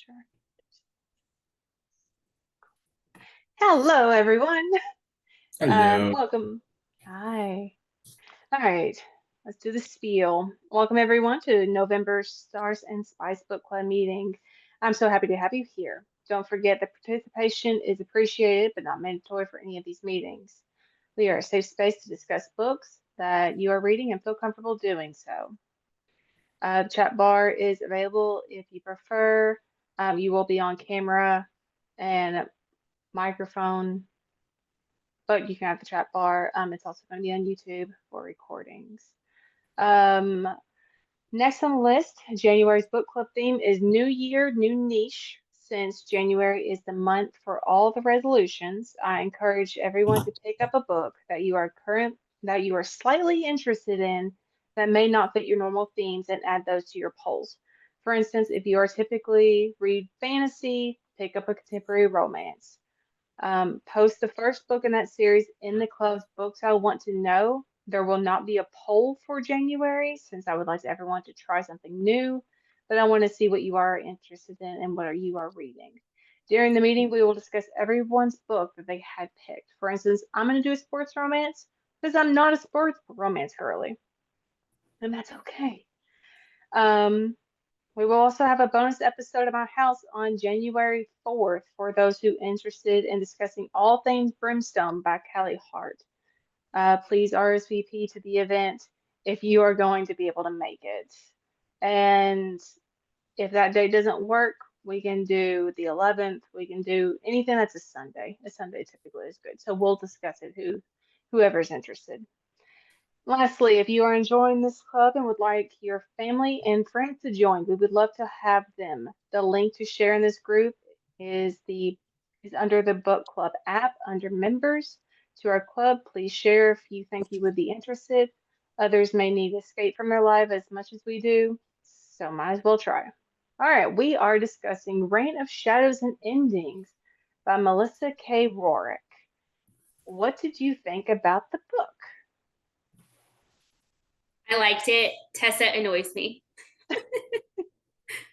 Sure. Hello, everyone. Hello. Welcome. Hi. All right. Let's do the spiel. Welcome, everyone, to November's Stars and Spice Book Club meeting. I'm so happy to have you here. Don't forget that participation is appreciated but not mandatory for any of these meetings. We are a safe space to discuss books that you are reading and feel comfortable doing so. The chat bar is available if you prefer. You will be on camera and microphone, but you can have the chat bar. It's also going to be on YouTube for recordings. Um, Next on the list, January's book club theme is New Year, New Niche. Since January is the month for all the resolutions, I encourage everyone to pick up a book that you are slightly interested in that may not fit your normal themes and add those to your polls. For instance, if you are typically read fantasy, pick up a contemporary romance. Post the first book in that series in the club's books I want to know. There will not be a poll for January since I would like everyone to try something new, but I want to see what you are interested in and what you are reading. During the meeting, we will discuss everyone's book that they had picked. For instance, I'm going to do a sports romance because I'm not a sports romance girly, and that's okay. Um, we will also have a bonus episode of my house on January 4th for those who are interested in discussing all things Brimstone by Callie Hart. Please RSVP to the event if you are going to be able to make it. And if that day doesn't work, we can do the 11th. We can do anything that's a Sunday. A Sunday typically is good. So we'll discuss it whoever's interested. Lastly, if you are enjoying this club and would like your family and friends to join, we would love to have them. The link to share in this group is under the book club app under members to our club. Please share if you think you would be interested. Others may need escape from their life as much as we do, so might as well try. All right, we are discussing Reign of Shadows and Endings by Melissa K. Roehrich. What did you think about the book? I liked it. Tessa annoys me.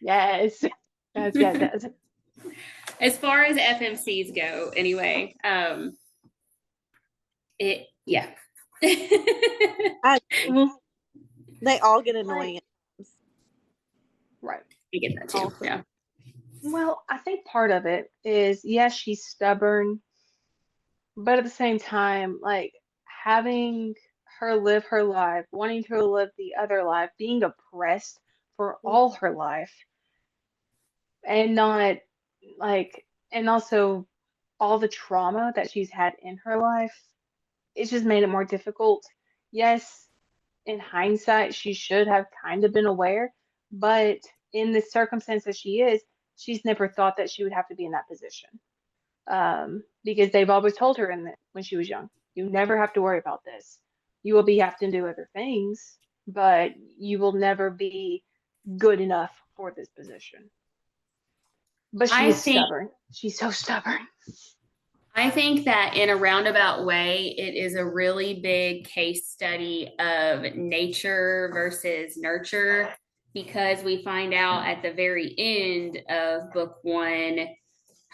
Yes. Yes, yeah, it does. As far as FMCs go, anyway. Yeah. I agree. They all get annoying. Right. I get that too. Yeah. Well, I think part of it is, yes, she's stubborn, but at the same time, like having her live her life, wanting to live the other life, being oppressed for all her life, and not and also all the trauma that she's had in her life, it's just made it more difficult. Yes, in hindsight, she should have kind of been aware, but in the circumstances she is, she's never thought that she would have to be in that position. Because they've always told her when she was young, you never have to worry about this. You will be having to do other things, but you will never be good enough for this position. But she's stubborn. She's so stubborn. I think that in a roundabout way, it is a really big case study of nature versus nurture, because we find out at the very end of book one,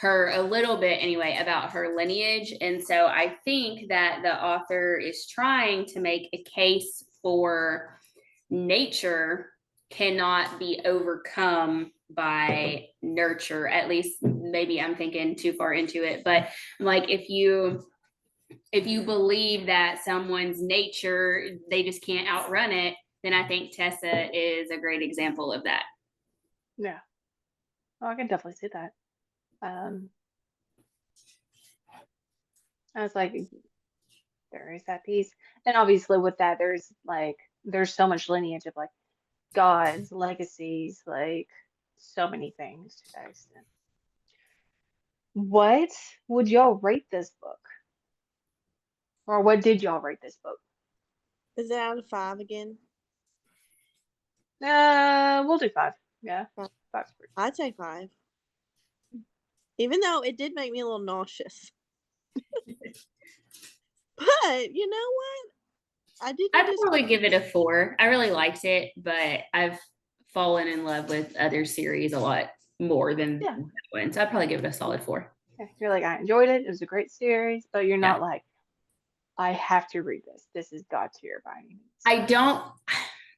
a little bit anyway, about her lineage. And so I think that the author is trying to make a case for nature cannot be overcome by nurture. At least maybe I'm thinking too far into it, but like if you believe that someone's nature, they just can't outrun it, then I think Tessa is a great example of that. Yeah. Oh, I can definitely see that. I was like, there is that piece. And obviously with that, there's so much lineage of like gods, legacies, like so many things to that extent. What would y'all rate this book? Or what did y'all rate this book? Is it out of 5 again? We'll do 5. Yeah. 5's pretty. I'd say 5. Even though it did make me a little nauseous. But you know what? I'd probably give it a 4. I really liked it, but I've fallen in love with other series a lot more than Yeah. that one. So I'd probably give it a solid 4. You're like, I enjoyed it. It was a great series, but you're Yeah. not like, I have to read this. This is God tier by any means. I don't,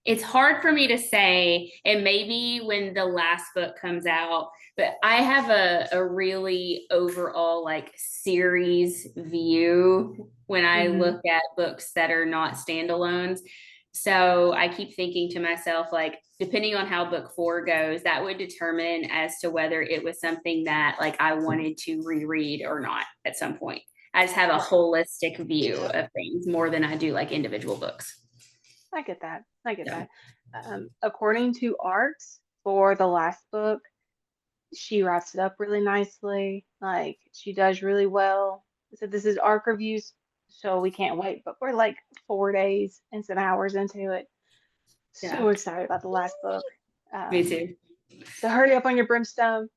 it's hard for me to say, and maybe when the last book comes out, but I have a really overall like series view when I look at books that are not standalones. So I keep thinking to myself, like, depending on how book 4 goes, that would determine as to whether it was something that like I wanted to reread or not at some point. I just have a holistic view of things more than I do like individual books. I get that. I get Yeah. that. According to Arts for the last book, she wraps it up really nicely. Like she does really well. So this is ARC reviews, so we can't wait. But we're like 4 days and some hours into it. So Yeah. excited about the last book. Me too. So hurry up on your brimstone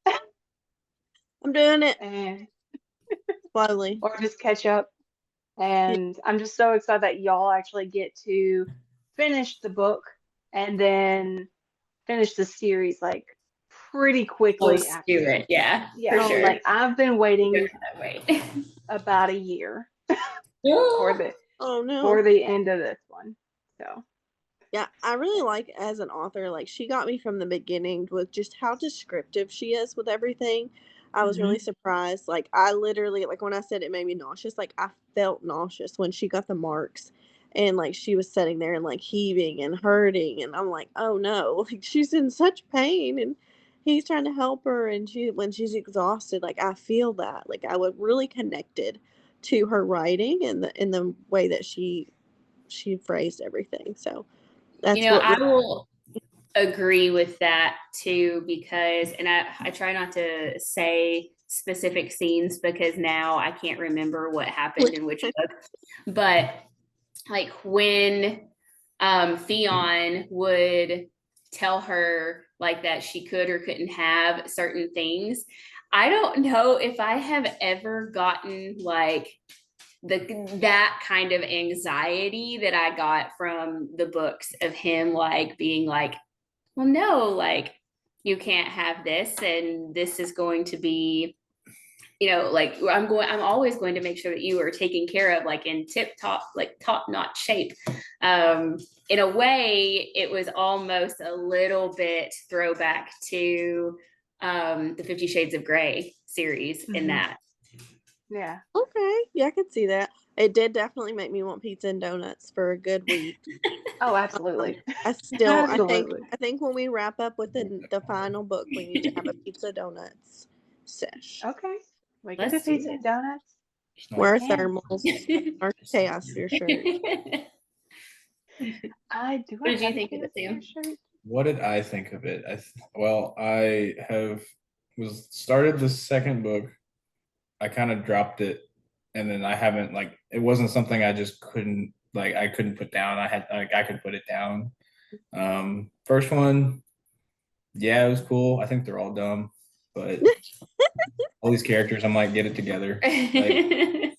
I'm doing it and slowly. or just catch up. And I'm just so excited that y'all actually get to finish the book and then finish the series like pretty quickly Close to after. it. Yeah, Yeah, for sure. like I've been waiting That way. about a year for the Oh no. for the end of this one. So Yeah, I really like as an author, like she got me from the beginning with just how descriptive she is with everything. I was really surprised. Like I literally, like when I said it made me nauseous, like I felt nauseous when she got the marks and like she was sitting there and like heaving and hurting and I'm like, "Oh no." Like she's in such pain and he's trying to help her and she when she's exhausted, like I feel that. Like I was really connected to her writing and the way that she phrased everything. So that's what I will agree with that too, because, and I try not to say specific scenes because now I can't remember what happened in which book, but like when Theon would tell her like that she could or couldn't have certain things, I don't know if I have ever gotten like that kind of anxiety that I got from the books of him like being like, well, no, like you can't have this and this is going to be, like I'm always going to make sure that you are taken care of like in tip top, like top notch shape. In a way, it was almost a little bit throwback to the 50 Shades of Grey series in that. yeah. Okay, yeah, I could see that. It did definitely make me want pizza and donuts for a good week. Oh, absolutely. I still, Absolutely. I think when we wrap up with the final book, we need to have a pizza donuts sesh. Okay. We can do Let's do pizza and donuts. We Wear can. thermals, or chaos your shirt. I do. What I did you have a think of it, chaos Sam? shirt. What did I think of it? I have was started the second book. I kind of dropped it, and then I haven't like it wasn't something I just couldn't like I couldn't put down. I had like I could put it down. First one, yeah, it was cool. I think they're all dumb, but all these characters, I'm like, get it together. Like,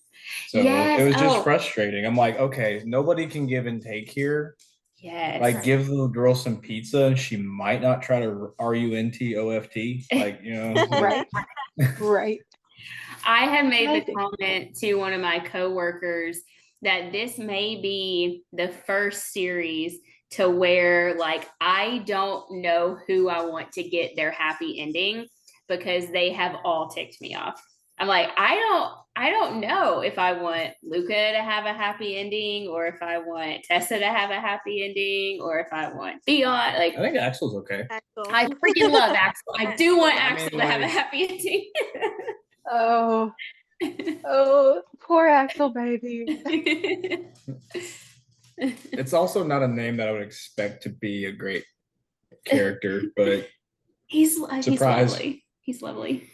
so Yes. it was just frustrating. I'm like, okay, nobody can give and take here. Yes. Like give the girl some pizza and she might not try to RUNTOFT. Like, Right. Right. I have made the Maybe. comment to one of my coworkers that this may be the first series to where like I don't know who I want to get their happy ending because they have all ticked me off. I'm like, I don't know if I want Luca to have a happy ending or if I want Tessa to have a happy ending or if I want Theon. Like I think Axel's okay. Axel. I freaking love Axel. I do want I mean, Axel to have a happy ending. Oh. Oh, poor Axel baby. It's also not a name that I would expect to be a great character, but he's surprise. lovely. He's lovely.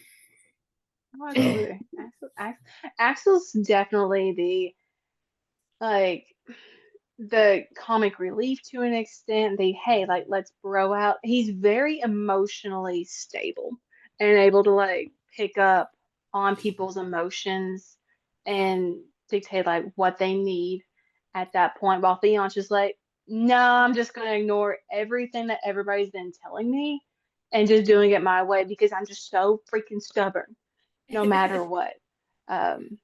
Oh, absolutely. Axel's definitely like the comic relief to an extent. Hey, like let's bro out. He's very emotionally stable and able to like pick up on people's emotions and dictate like what they need at that point. While Theon's just like, no, I'm just gonna ignore everything that everybody's been telling me and just doing it my way because I'm just so freaking stubborn, no matter what. Um,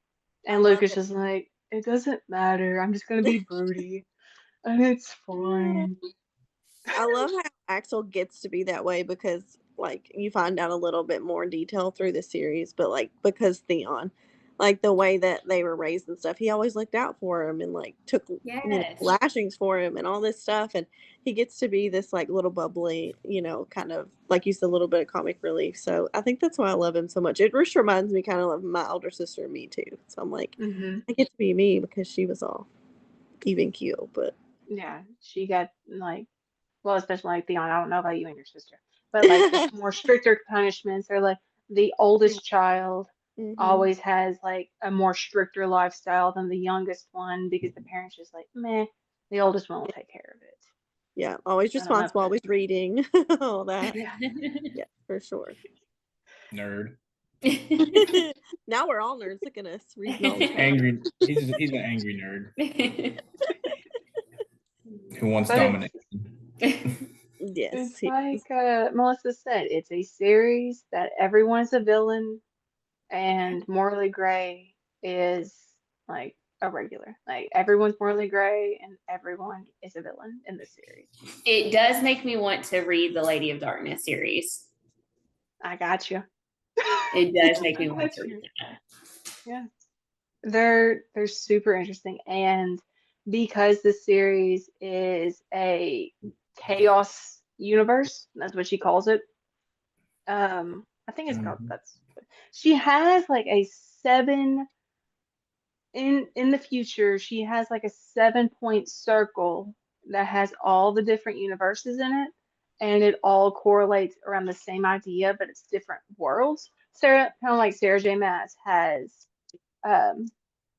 I and love Lucas is like, it doesn't matter. I'm just gonna be broody, and it's it. fine. I love how Axel gets to be that way because, like, you find out a little bit more detail through the series, but, like, because Theon, like, the way that they were raised and stuff, he always looked out for him and, like, took, Yes. lashings for him and all this stuff. And he gets to be this, like, little bubbly, kind of, like you said, a little bit of comic relief. So I think that's why I love him so much. It just reminds me kind of of my older sister and me, too. So I'm like, Hmm. I get to be me because she was all even keel, but. Yeah, she got like, well, especially like Theon. I don't know about you and your sister, but like the more stricter punishments, or like the oldest child Hmm. always has like a more stricter lifestyle than the youngest one because the parents just like, meh, the oldest one will take care of it. Yeah, always I don't know if responsible, that. always reading, all that. Yeah. Yeah, for sure. Nerd. Now we're all nerds. Look at us reading all the time. Angry. He's an angry nerd who wants But domination. Yes. it's like Melissa said, it's a series that everyone is a villain, and morally gray is like a regular. Like everyone's morally gray, and everyone is a villain in this series. It does make me want to read the Lady of Darkness series. I got you. It does make I me want got to read you. that. Yeah, they're super interesting, and because the series is a chaos universe, that's what she calls it. I think it's called Mhm. that's. She has like a seven in the future. She has like a 7-point circle that has all the different universes in it, and it all correlates around the same idea, but it's different worlds. Sarah, kind of like Sarah J. Maas has um,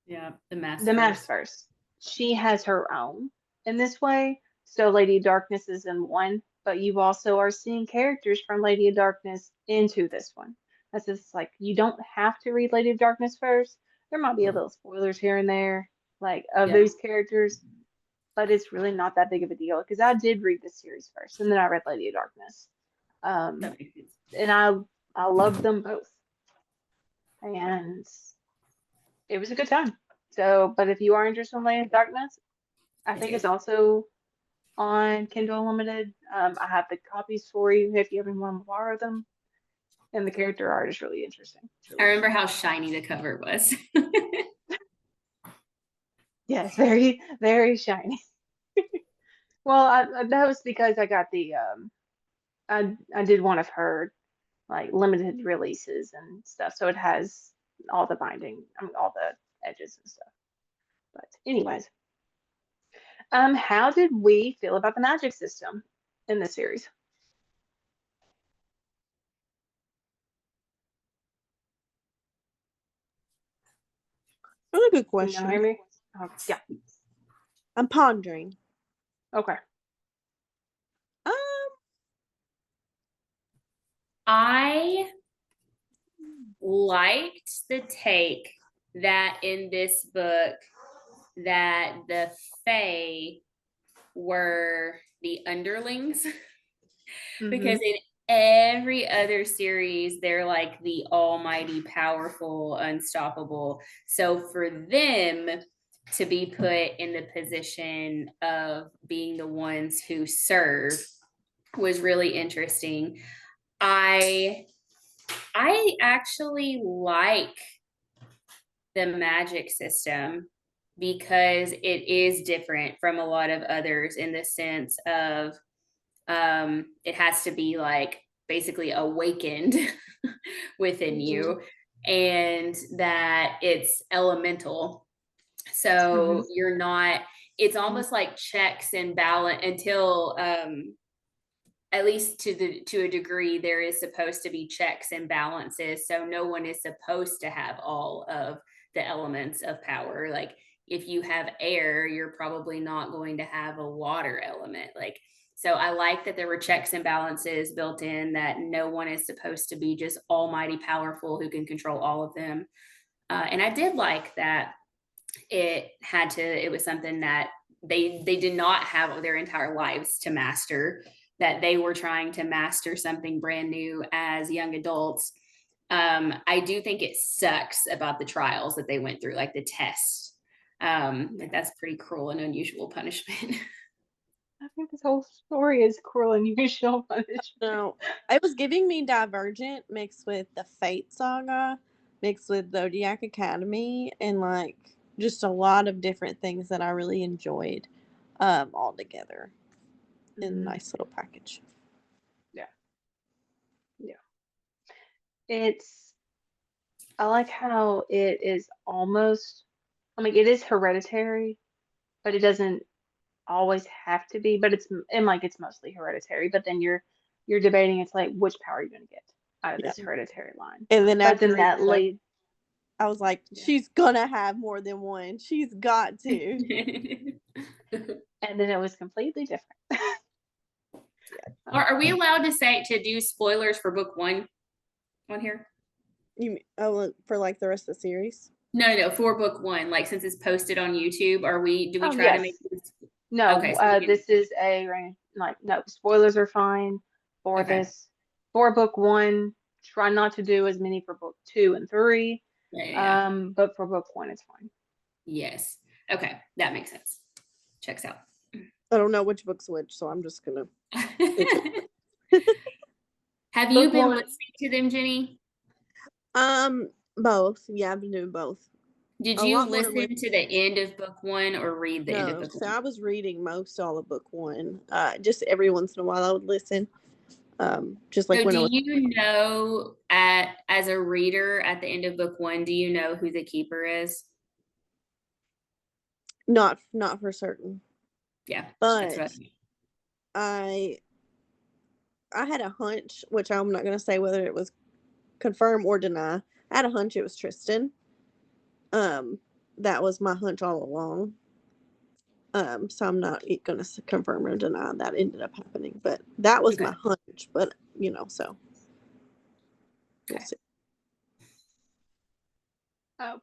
Yeah, the mass the first. Masterverse. She has her own in this way. So Lady of Darkness is in one, but you also are seeing characters from Lady of Darkness into this one. That's just like you don't have to read Lady of Darkness first. There might be a little spoilers here and there, like of Yeah. those characters, but it's really not that big of a deal because I did read this series first and then I read Lady of Darkness. Um, That makes sense. and I loved them both. And it was a good time. So, but if you are interested in Lady of Darkness, I It think it's is. also on Kindle Unlimited. I have the copies for you if you ever want to borrow them. And the character art is really interesting. It's I really remember cute. how shiny the cover was. Yes, very, very shiny. Well, that was because I got the I did one of her like limited releases and stuff, so it has all the binding, I mean, all the edges and stuff. But anyways, how did we feel about the magic system in this series? Really good Can y'all hear question. me? Oh, yeah. I'm pondering. Okay. Um, I liked the take that in this book that the Fae were the underlings because Mm-hmm. in every other series they're like the almighty powerful unstoppable, so for them to be put in the position of being the ones who serve was really interesting. I actually like the magic system because it is different from a lot of others in the sense of it has to be like basically awakened within mhm, you, and that it's elemental. Mm-hmm. So you're not, it's almost like checks and balance until at least to a degree there is supposed to be checks and balances, so no one is supposed to have all of the elements of power. Like if you have air, you're probably not going to have a water element. Like, so I like that there were checks and balances built in, that no one is supposed to be just almighty powerful who can control all of them. And I did like that it was something that they did not have their entire lives to master, that they were trying to master something brand new as young adults. I do think it sucks about the trials that they went through, like the test. That's pretty cruel and unusual punishment. I think this whole story is cruel and unusual punishment. No, it was giving me Divergent mixed with the Fate Saga, mixed with Zodiac Academy, and like just a lot of different things that I really enjoyed, all together in a nice little package. Yeah. Yeah. I like how it is almost, I mean, it is hereditary, but it doesn't always have to be, but it's mostly hereditary, but then you're debating, it's like, which power are you going to get out of Yeah. this hereditary line? And then But after then that lead, I was like, Yeah. she's gonna have more than one. She's got to. and then it was completely different. Are we allowed to do spoilers for book one on here? For like the rest of the series? No, for book one. Like since it's posted on YouTube, do we Oh, try to yes. make this? No, Okay, so this is no, spoilers are fine for Okay. this. For book one, try not to do as many for book 2 and 3. Yeah. But for book 1, it's fine. Yes. Okay, that makes sense. Checks out. I don't know which book's which, so I'm just gonna. Have you Book been one- listening to them, Jenny? Both. Yeah, I've been doing both. Did A you lot more listen to the end of book one or read the end of No, book so one? I was reading all of book one. Just every once in a while I would listen. Just like So when I do was. you know as a reader at the end of book one, do you know who the keeper is? Not for certain. Yeah, But that's what I had a hunch, which I'm not gonna say whether it was confirm or deny. I had a hunch it was Tristan. That was my hunch all along. So I'm not going to confirm or deny that ended up happening, but that was my hunch. But so we'll see.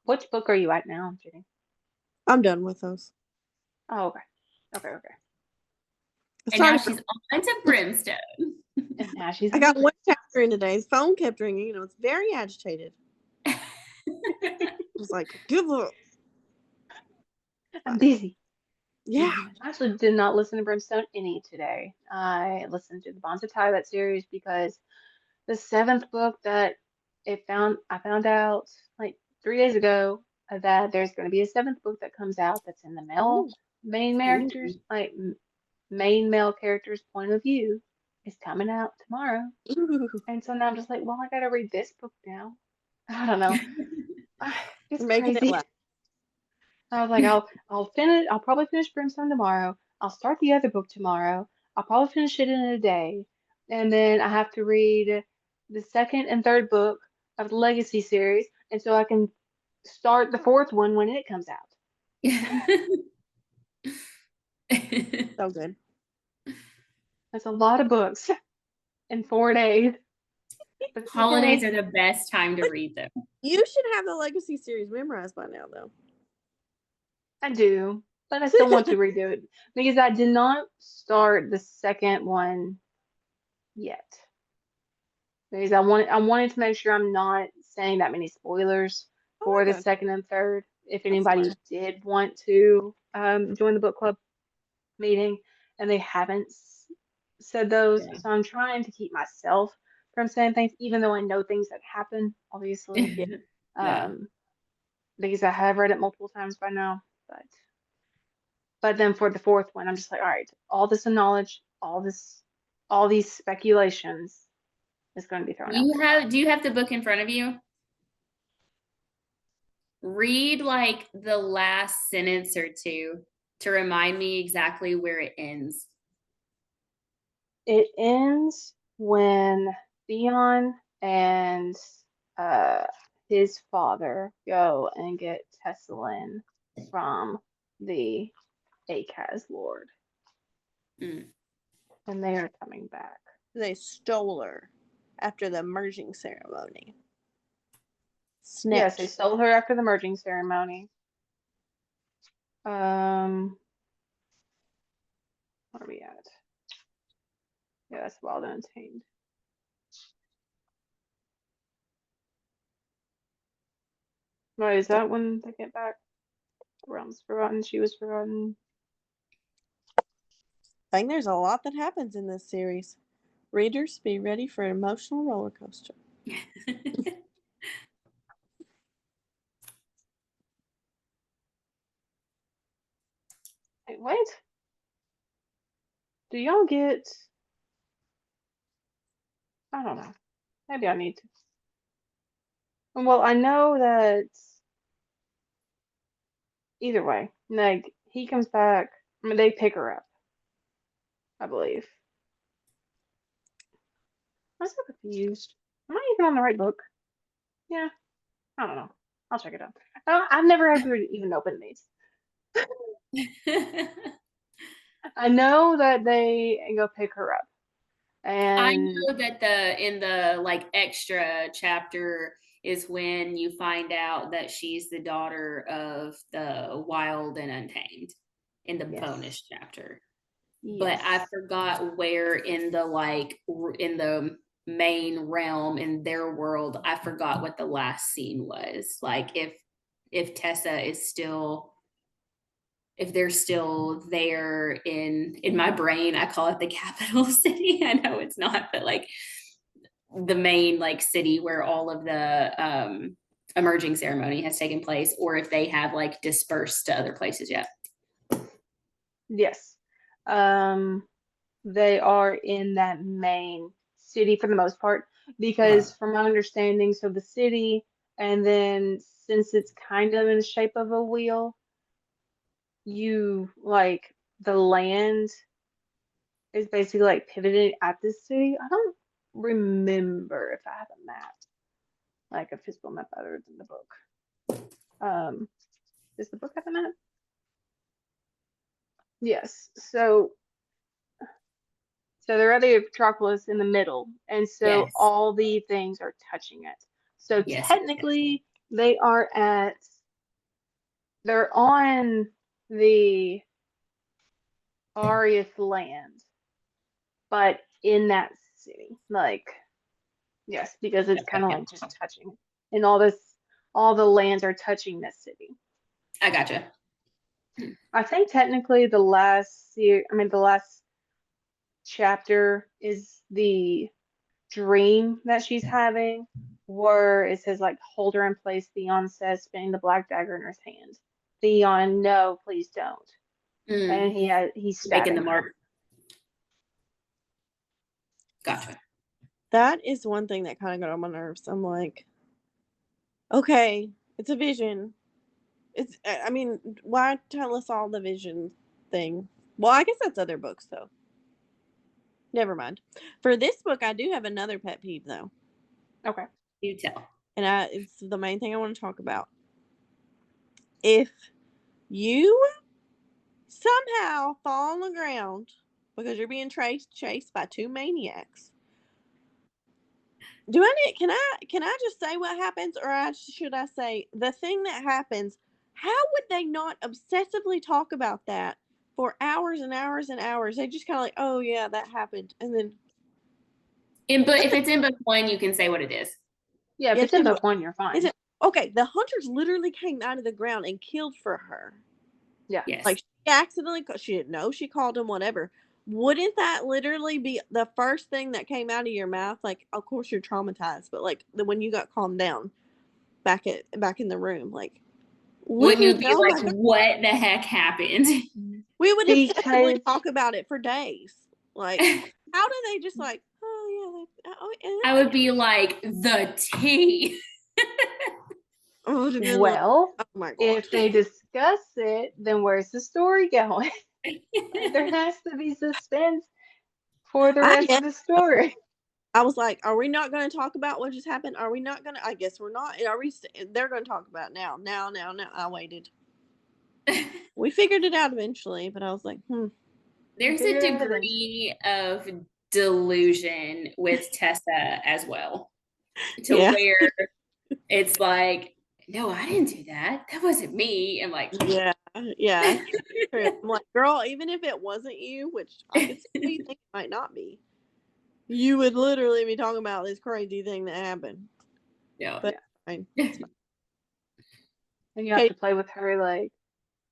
Which book are you at now, Jenny? I'm done with those. Oh, okay. And now she's on to Brimstone. And now she's. I got one chapter in today. His phone kept ringing. It's very agitated. I was like, give up. I'm busy. Yeah. I actually did not listen to Brimstone any today. I listened to the Bonza that series because the 7th book that I found out like 3 days ago that there's going to be a 7th book that comes out that's in the main male character's point of view is coming out tomorrow. Ooh. And so now I'm just like, well, I got to read this book now. I don't know. It's Making crazy. it laugh. I was like, I'll probably finish Brimstone tomorrow. I'll start the other book tomorrow. I'll probably finish it in a day. And then I have to read the 2nd and 3rd book of the Legacy series. And so I can start the 4th one when it comes out. So good. That's a lot of books in 4 days. But it's Holidays okay. are the best time to read them. You should have the Legacy series memorized by now, though. I do, but I still want to redo it because I did not start the 2nd one yet. Because I wanted to make sure I'm not saying that many spoilers for the 2nd and 3rd. If anybody did want to join the book club meeting and they haven't said those, so I'm trying to keep myself from saying things, even though I know things that happen, obviously. Because I have read it multiple times by now, but then for the 4th one, I'm just like, all right, all this knowledge, all these speculations is going to be thrown out. Do you have the book in front of you? Read like the last sentence or two to remind me exactly where it ends. It ends when Theon and his father go and get Tessalin from the Akaz Lord. And they are coming back. They stole her after the merging ceremony. Yes, they stole her after the merging ceremony. Where are we at? Yeah, that's Wild and Untamed. Right, is that when they get back? The realm's forgotten, she was forgotten. I think there's a lot that happens in this series. Readers, be ready for an emotional roller coaster. Wait, what? Do y'all get? I don't know. Maybe I need to. Well, I know that either way, like he comes back. I mean, they pick her up, I believe. I'm so confused. Am I even on the right book? Yeah, I don't know. I'll check it out. I've never had to even open these. I know that they go pick her up, I and know that in the like extra chapter is when you find out that she's the daughter of the Wild and Untamed in the yes, bonus chapter. But yes, I forgot where in the main realm in their world, I forgot what the last scene was. Like if Tessa is still, if they're still there in my brain, I call it the capital city. I know it's not, but like the main like city where all of the emerging ceremony has taken place, or if they have like dispersed to other places yet. yes. They are in that main city for the most part because, from my understanding, so the city, and then since it's kind of in the shape of a wheel, you like the land is basically like pivoted at this city. I don't remember if I have a map, like a physical map other than the book. Does the book have a map? Yes. So they're at the Metropolis in the middle, and so Yes. all the things are touching it. So Yes. technically, they are they're on the Arius land, but in that city. Like, yes, because it's kind of like just touching, and all the lands are touching this city. I gotcha. I think technically the last chapter is the dream that she's having, where it says like hold her in place. Theon says, spinning the black dagger in her hand. Theon, no, please don't. And he's Making the stabbing her. mark. Gotcha. That is one thing that kind of got on my nerves. I'm like, okay, it's a vision. I mean, why tell us all the vision thing? Well, I guess that's other books, though. Never mind. For this book, I do have another pet peeve, though. Okay. You tell. And it's the main thing I want to talk about. If you somehow fall on the ground because you're being chased by two maniacs, can I just say what happens, or should I say the thing that happens? How would they not obsessively talk about that for hours and hours and hours? They just kind of like, oh yeah, that happened, and then But if it's in book one, you can say what it is. Yeah, if yeah, it's in book one, you're fine. is it okay? The hunters literally came out of the ground and killed for her. Yeah. Yes. Like she didn't know, she called him whatever. Wouldn't that literally be the first thing that came out of your mouth? Like, of course you're traumatized, but like when you got calmed down back in the room, like, Wouldn't you be oh my like, God. what the heck happened? We would obsessively Because talk about it for days. Like, how do they just like, oh yeah, I would be like, the tea. I would have been like, well, oh my God. if they discuss it, then where's the story going? Like, there has to be suspense for the rest of the story. I was like, are we not going to talk about what just happened? Are we not going to? I guess we're not. Are we? They're going to talk about it now. Now. I waited. We figured it out eventually, but I was like, There's a degree of delusion with Tessa as well, to where it's like, no, I didn't do that. That wasn't me. I'm like, yeah. I'm like, girl, even if it wasn't you, which I could see you think it might not be, You would literally be talking about this crazy thing that happened. Yeah. But fine. It's fine. And you have to play with her like,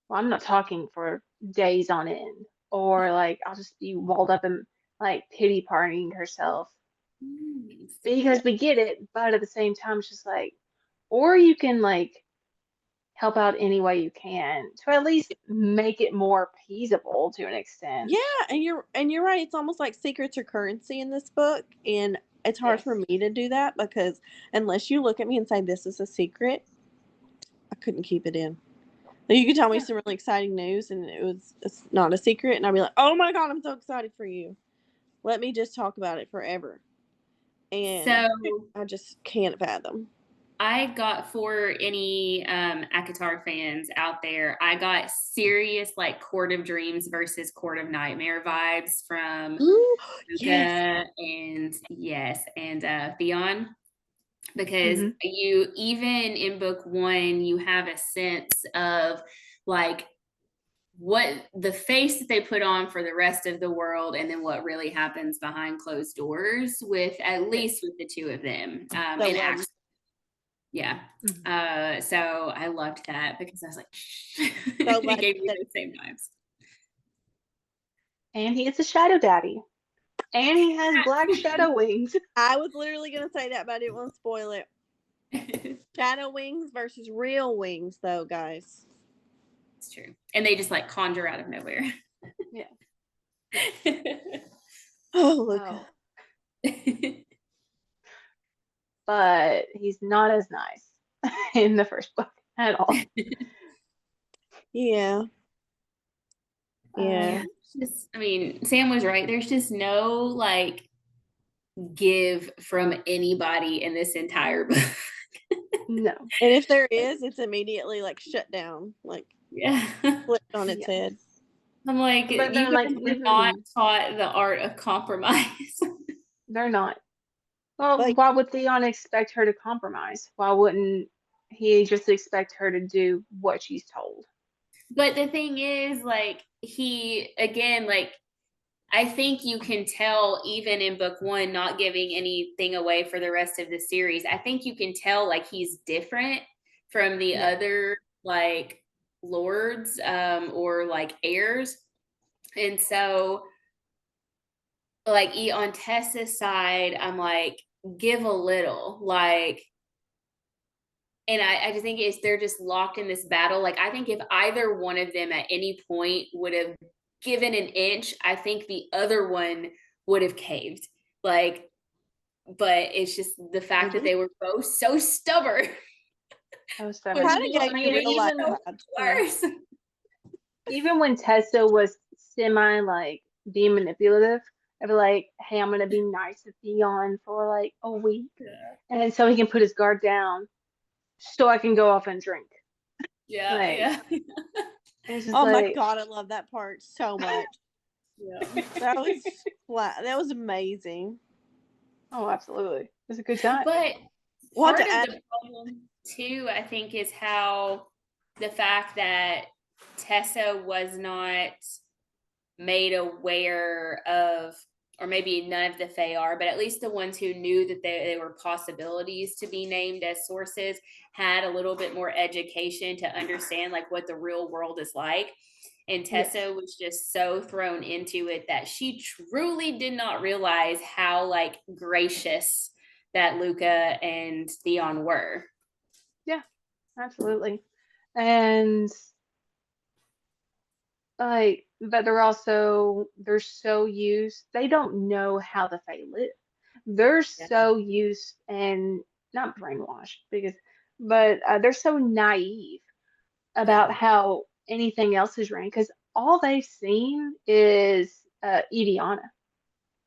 well, I'm not talking for days on end, or like I'll just be walled up and like pity partying herself because we get it, but at the same time, it's just like, or you can like help out any way you can to at least make it more appeasable to an extent. Yeah, and you're right. It's almost like secrets are currency in this book, and it's hard for Yes. me to do that because unless you look at me and say this is a secret, I couldn't keep it in. Like, you could tell me Yeah. some really exciting news, and it's not a secret, and I'd be like, "Oh my god, I'm so excited for you! Let me just talk about it forever." And So I just can't fathom. I got, for any ACOTAR fans out there, I got serious like Court of Dreams versus Court of Nightmare vibes from Ooh, Luca yes. and Theon, because Hmm. you, even in book one, you have a sense of like what the face that they put on for the rest of the world, and then what really happens behind closed doors, with at least with the two of them. So And well, actually, yeah. Hmm. So I loved that because I was like, so it glad gave me that the same vibes. And he is a shadow daddy. And he has black shadow wings. I was literally gonna say that, but I didn't want to spoil it. Shadow wings versus real wings, though, guys. It's true. And they just like conjure out of nowhere. Yeah. Oh, Luca. Oh. But he's not as nice in the first book at all. Yeah. Yeah. Just, I mean, Sam was right. There's just no like give from anybody in this entire book. No. And if there is, it's immediately like shut down, like Yeah. flipped on its Yeah. head. I'm like, But you then, guys like, were not even taught the art of compromise. they're not. Well, Like, why would Theon expect her to compromise? Why wouldn't he just expect her to do what she's told? But the thing is, like, he, again, like, I think you can tell, even in book one, not giving anything away for the rest of the series, I think you can tell like he's different from the Yeah. other like lords or like heirs. And so like on Tessa's side, I'm like, give a little, like, and I just think it's, they're just locked in this battle. Like, I think if either one of them at any point would have given an inch, I think the other one would have caved. Like, but it's just the fact that they were both so stubborn. I was Which stubborn. is kind of what gave I me mean, makes real life it so vibes. worse. even when Tessa was semi like being manipulative, I'd be like, "Hey, I'm gonna be nice to Theon for like a week, and so he can put his guard down, so I can go off and drink." Yeah, Like, yeah, it's just Oh my like, god, I love that part so much. yeah. That was that was amazing. oh, absolutely, it's a good time. But Want part to of add? the problem too, I think, is how the fact that Tessa was not made aware of, or maybe none of the Fae are, but at least the ones who knew that they were possibilities to be named as sources, had a little bit more education to understand like what the real world is like. And Tessa Yes. was just so thrown into it that she truly did not realize how like gracious that Luca and Theon were. Yeah, absolutely. And like, but they're so used, they don't know how the Fae live. They're Yeah. so used and not brainwashed because, but they're so naive about how anything else is ran because all they've seen is Idiana,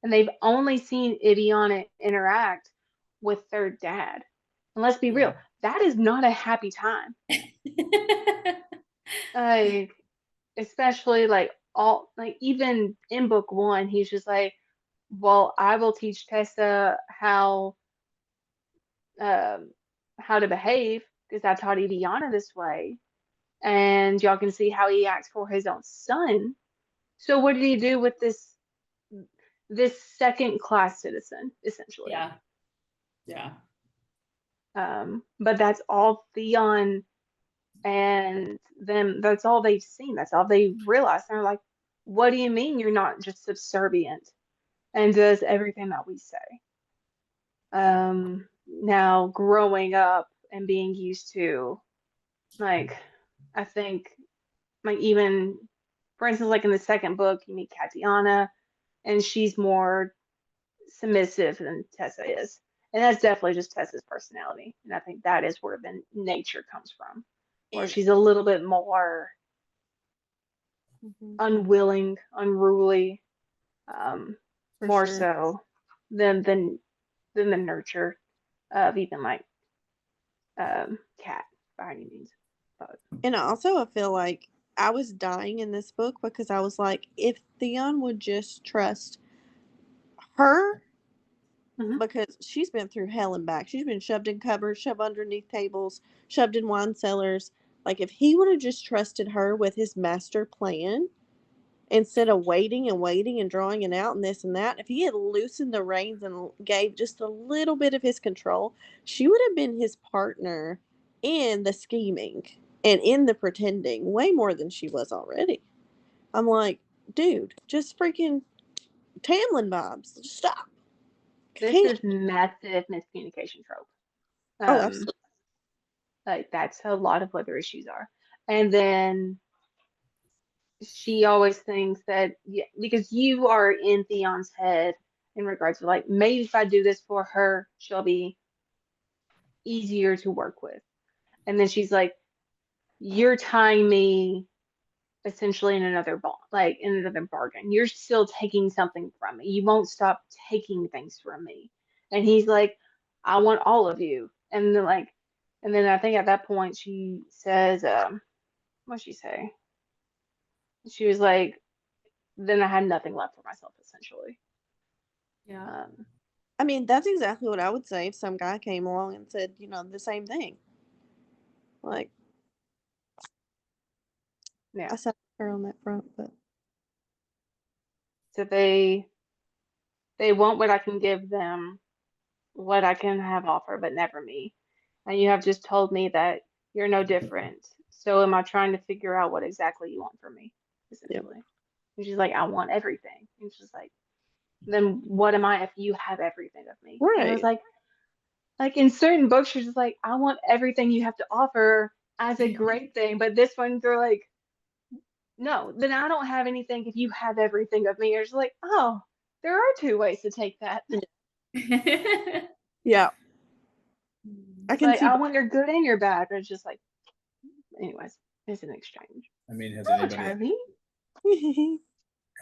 and they've only seen Idiana interact with their dad. And let's be real, that is not a happy time. Like, especially like all like even in book one, he's just like, well, I will teach Tessa um how to behave because I taught Idiana this way, and y'all can see how he acts for his own son. So what did he do with this this second class citizen, essentially. Yeah. Yeah. But that's all Theon and them, that's all they've seen. That's all they realized. They're like, what do you mean you're not just subservient and does everything that we say? Now growing up and being used to, like, I think, like, even, for instance, like in the second book, you meet Tatiana, and she's more submissive than Tessa is. And that's definitely just Tessa's personality. And I think that is where the nature comes from, where And she's a little bit more Mhm. unwilling, unruly, um, For more sure. so than the nurture of even like Cat by any means. But And also, I feel like I was dying in this book because I was like, if Theon would just trust her, mhm. because she's been through hell and back. She's been shoved in cupboards, shoved underneath tables, shoved in wine cellars. Like, if he would have just trusted her with his master plan instead of waiting and waiting and drawing it out and this and that, if he had loosened the reins and gave just a little bit of his control, she would have been his partner in the scheming and in the pretending way more than she was already. I'm like, dude, just freaking Tamlin vibes. Just stop. This Can't. is massive miscommunication trope. Oh, Um, absolutely. like that's a lot of what their issues are. And then she always thinks that, yeah, because you are in Theon's head in regards to like, maybe if I do this for her, she'll be easier to work with. And then she's like, you're tying me essentially in another bond, like in another bargain. You're still taking something from me. You won't stop taking things from me. And he's like, I want all of you. And then like, and then I think at that point she says, what'd she say? She was like, then I had nothing left for myself, essentially. Yeah. Um, I mean, that's exactly what I would say if some guy came along and said, the same thing. Like, yeah. I sat with her on that front, but So they want what I can give them, what I can have offer, but never me. And you have just told me that you're no different. So am I trying to figure out what exactly you want from me, yeah, essentially? And she's like, I want everything. And she's like, then what am I if you have everything of me? And I was right. like in certain books, she's just like, I want everything you have to offer as a great thing. But this one, they're like, no, then I don't have anything if you have everything of me. You're just like, oh, there are two ways to take that. Yeah, I It's can like, see I both. want your good and your bad. But it's just like, anyways, it's an exchange. I mean, Oh, Charlie.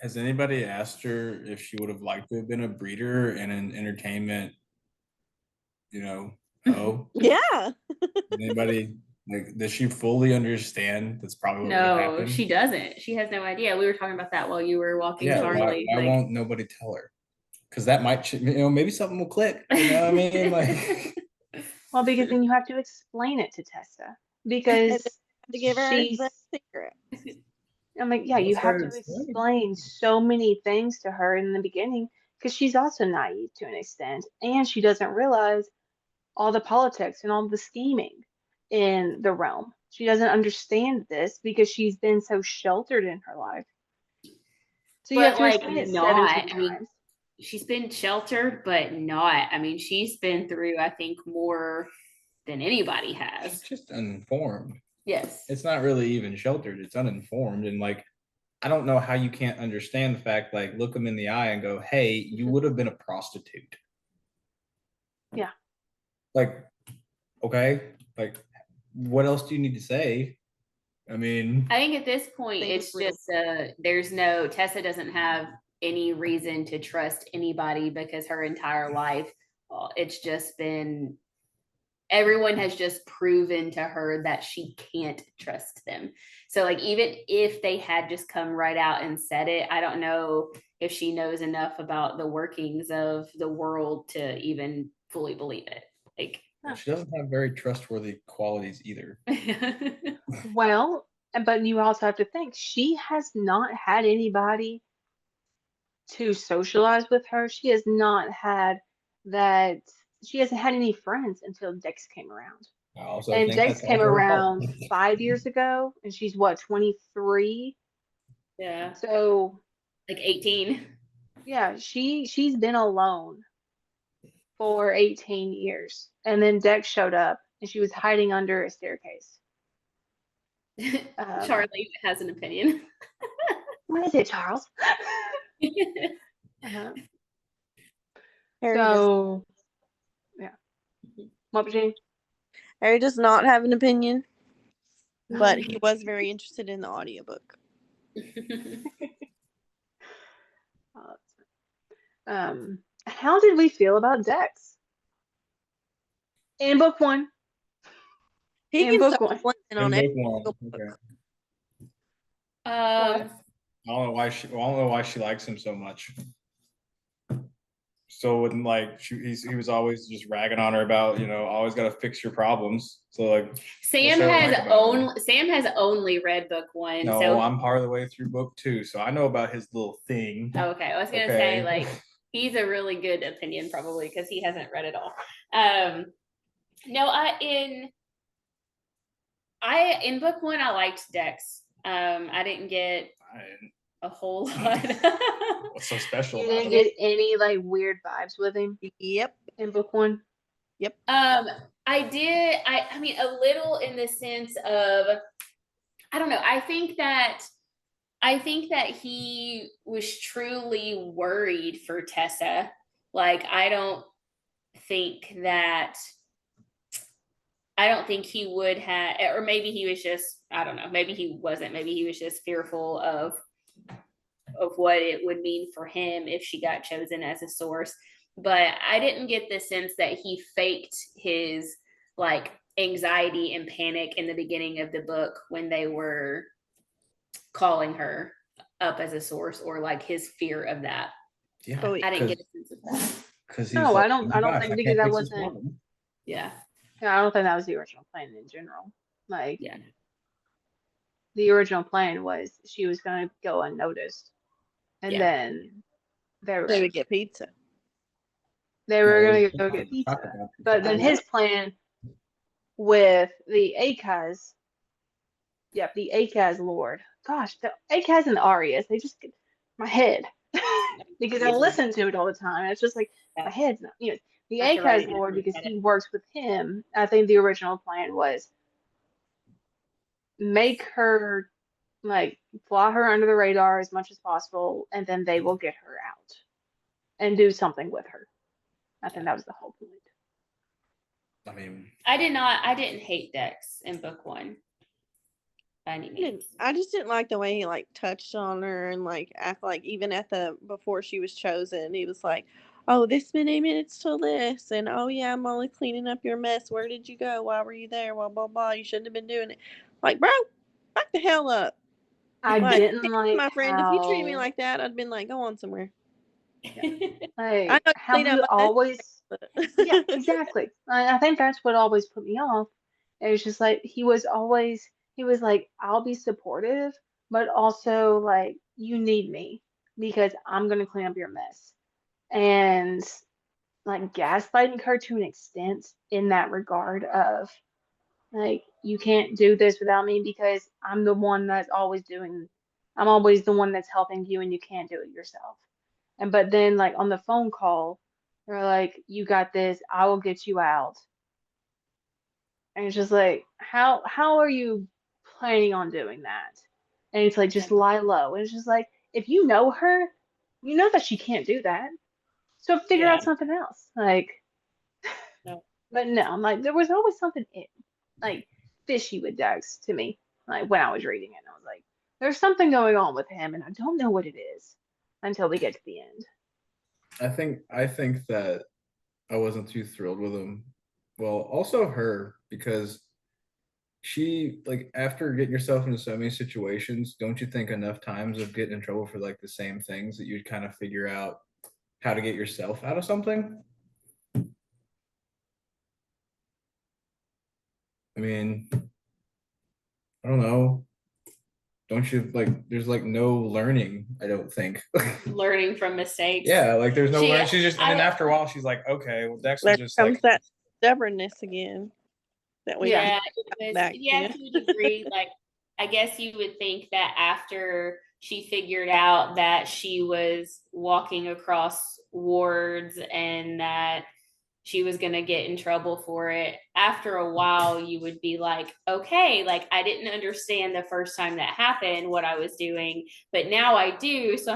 has anybody asked her if she would have liked to have been a breeder in an entertainment, hoe? Yeah. Anybody, like, does she fully understand that's probably what would have No, happened? she doesn't. She has no idea. We were talking about that while you were walking Yeah, Charlie. why won't nobody tell her? Because that might, maybe something will click. You know what I mean? Like, Well, because then you have to explain it to Tessa And because to give her the she's, secret. I'm like, yeah, you what's have there to to explain? explain so many things to her in the beginning because she's also naive to an extent and she doesn't realize all the politics and all the scheming in the realm. She doesn't understand this because she's been so sheltered in her life. So you have But to like explain it not, 17 I mean, times. she's been sheltered, but not. I mean, she's been through, I think, more than anybody She's has. just uninformed. Yes. It's not really even sheltered. It's uninformed. And like, I don't know how you can't understand the fact, like, look them in the eye and go, hey, you would have been a prostitute. Yeah. Like, okay, like, what else do you need to say? I mean, I think at this point, Think it's it's real. just Tessa doesn't have any reason to trust anybody because her entire life, it's just been, everyone has just proven to her that she can't trust them. So like, even if they had just come right out and said it, I don't know if she knows enough about the workings of the world to even fully believe it. Like, she doesn't have very trustworthy qualities either. Well, but you also have to think she has not had anybody to socialize with her. She has not had that. She hasn't had any friends until Dex came around. I also And think Dex that's came also her fault. around 5 years ago, and she's what, 23? Yeah, So like 18. yeah, she's been alone for 18 years. And then Dex showed up, and she was hiding under a staircase. Charlie has an opinion. What is it, Charles? uh Harry does. So yeah, what, Virginia? Harry does not have an opinion, but he was very interested in the audiobook. How did we feel about Dex in book one? He In can book start one. playing on In every book one. single book. Okay. What? I don't know why she likes him so much. So when like he was always just ragging on her about, always got to fix your problems. So like Sam Sarah has like about him? only read book one. no, So I'm part of the way through book 2, so I know about his little thing. okay, I was gonna say like he's a really good opinion probably because he hasn't read it all. No, in book one I liked Dex. I didn't get a whole lot. What's so special You about didn't it? get any like weird vibes with him Yep. in book one? I did. I mean, a little in the sense of, I don't know. I think that he was truly worried for Tessa. Like, I don't think he would have, or maybe he was just, I don't know. Maybe he wasn't. Maybe he was just fearful of what it would mean for him if she got chosen as a source. But I didn't get the sense that he faked his like anxiety and panic in the beginning of the book when they were calling her up as a source, or like his fear of that. Yeah, I didn't get a sense of that. because No, I don't think because that wasn't. Yeah. I don't think that was the original plan in general. Like, Yeah. the original plan was she was gonna go unnoticed, and then They would get pizza. they were gonna go get pizza. But then his plan with the Akaz, yep, the Akaz Lord. Gosh, the Akaz and the Arias, they just get my head because I listen to it all the time. It's just like my head's not, the Akaz Lord, because he works with him. I think the original plan was make her like fly her under the radar as much as possible, and then they will get her out and do something with her. I think that was the whole point. I mean, I didn't hate Dex in book one by any means. I just didn't like the way he like touched on her and like act like even before she was chosen, he was like, "Oh, this many minutes till this," and "Oh yeah, I'm only cleaning up your mess. Where did you go? Why were you there? Blah blah blah. You shouldn't have been doing it." Like, bro, back the hell up. I Like, didn't like my friend, if you treated me how, like that, I'd been like, go on somewhere. I like know how clean he up my mess, always, but yeah, exactly. I think that's what always put me off. It was just like he was like, I'll be supportive, but also like you need me because I'm gonna clean up your mess. And like gaslighting her to an extent in that regard of like you can't do this without me because I'm always the one that's helping you and you can't do it yourself. And but then like on the phone call, they're like, you got this, I will get you out. And it's just like, how are you planning on doing that? And it's like just lie low. And it's just like, if you know her, you know that she can't do that. So figure out something else. Like, but no, I'm like, there was always something like fishy with Dex to me. Like when I was reading it, I was like, there's something going on with him, and I don't know what it is until we get to the end. I think that I wasn't too thrilled with him. Well, also her, because she like after getting yourself into so many situations, don't you think enough times of getting in trouble for like the same things that you'd kind of figure out how to get yourself out of something? I mean, I don't know. don't you like? There's like no learning. I don't think. Learning from mistakes. Yeah, like there's no She- learning. She's just, and then I- after a while, she's like, okay, well, Dex There was just comes like, that stubbornness again that we yeah, back yeah, in. to a degree. Like, I guess you would think that after she figured out that she was walking across wards and that she was going to get in trouble for it, after a while you would be like, okay, like I didn't understand the first time that happened what I was doing, but now I do, so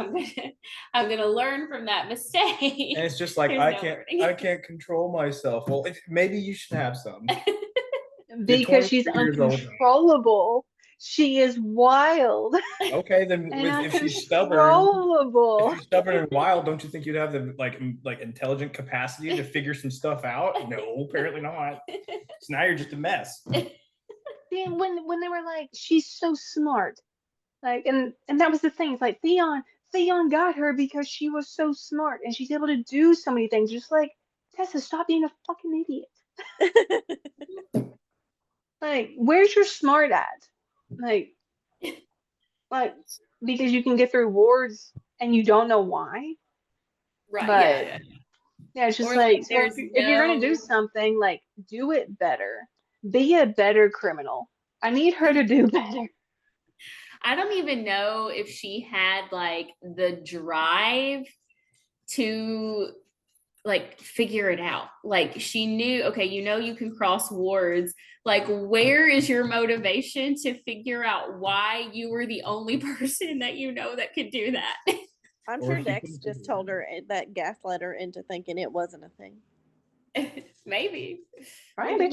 I'm gonna learn from that mistake. and it's just like There's no learning. I can't control myself. Well, maybe you should have some. Because she's 23 years old. uncontrollable. She is wild Okay, then and if she's stubborn, uncontrollable. if you're stubborn and wild, don't you think you'd have the like intelligent capacity to figure some stuff out? No, apparently not. So now you're just a mess. Yeah, when they were like, she's so smart, like, and that was the thing. It's like Theon got her because she was so smart and she's able to do so many things. Just like Tessa, stop being a fucking idiot. Like, where's your smart at? Like, because you can get through wards and you don't know why. Right. But Yeah. yeah, it's just Or, like, like, so there's if you're gonna do no- something, like, do it better. Be a better criminal. I need her to do better. I don't even know if she had like the drive to like figure it out. Like she knew, okay, you can cross wards. Like, where is your motivation to figure out why you were the only person that that could do that? I'm Or sure she Dex couldn't just figure it told her that gaslit her into thinking it wasn't a thing. Maybe. Right?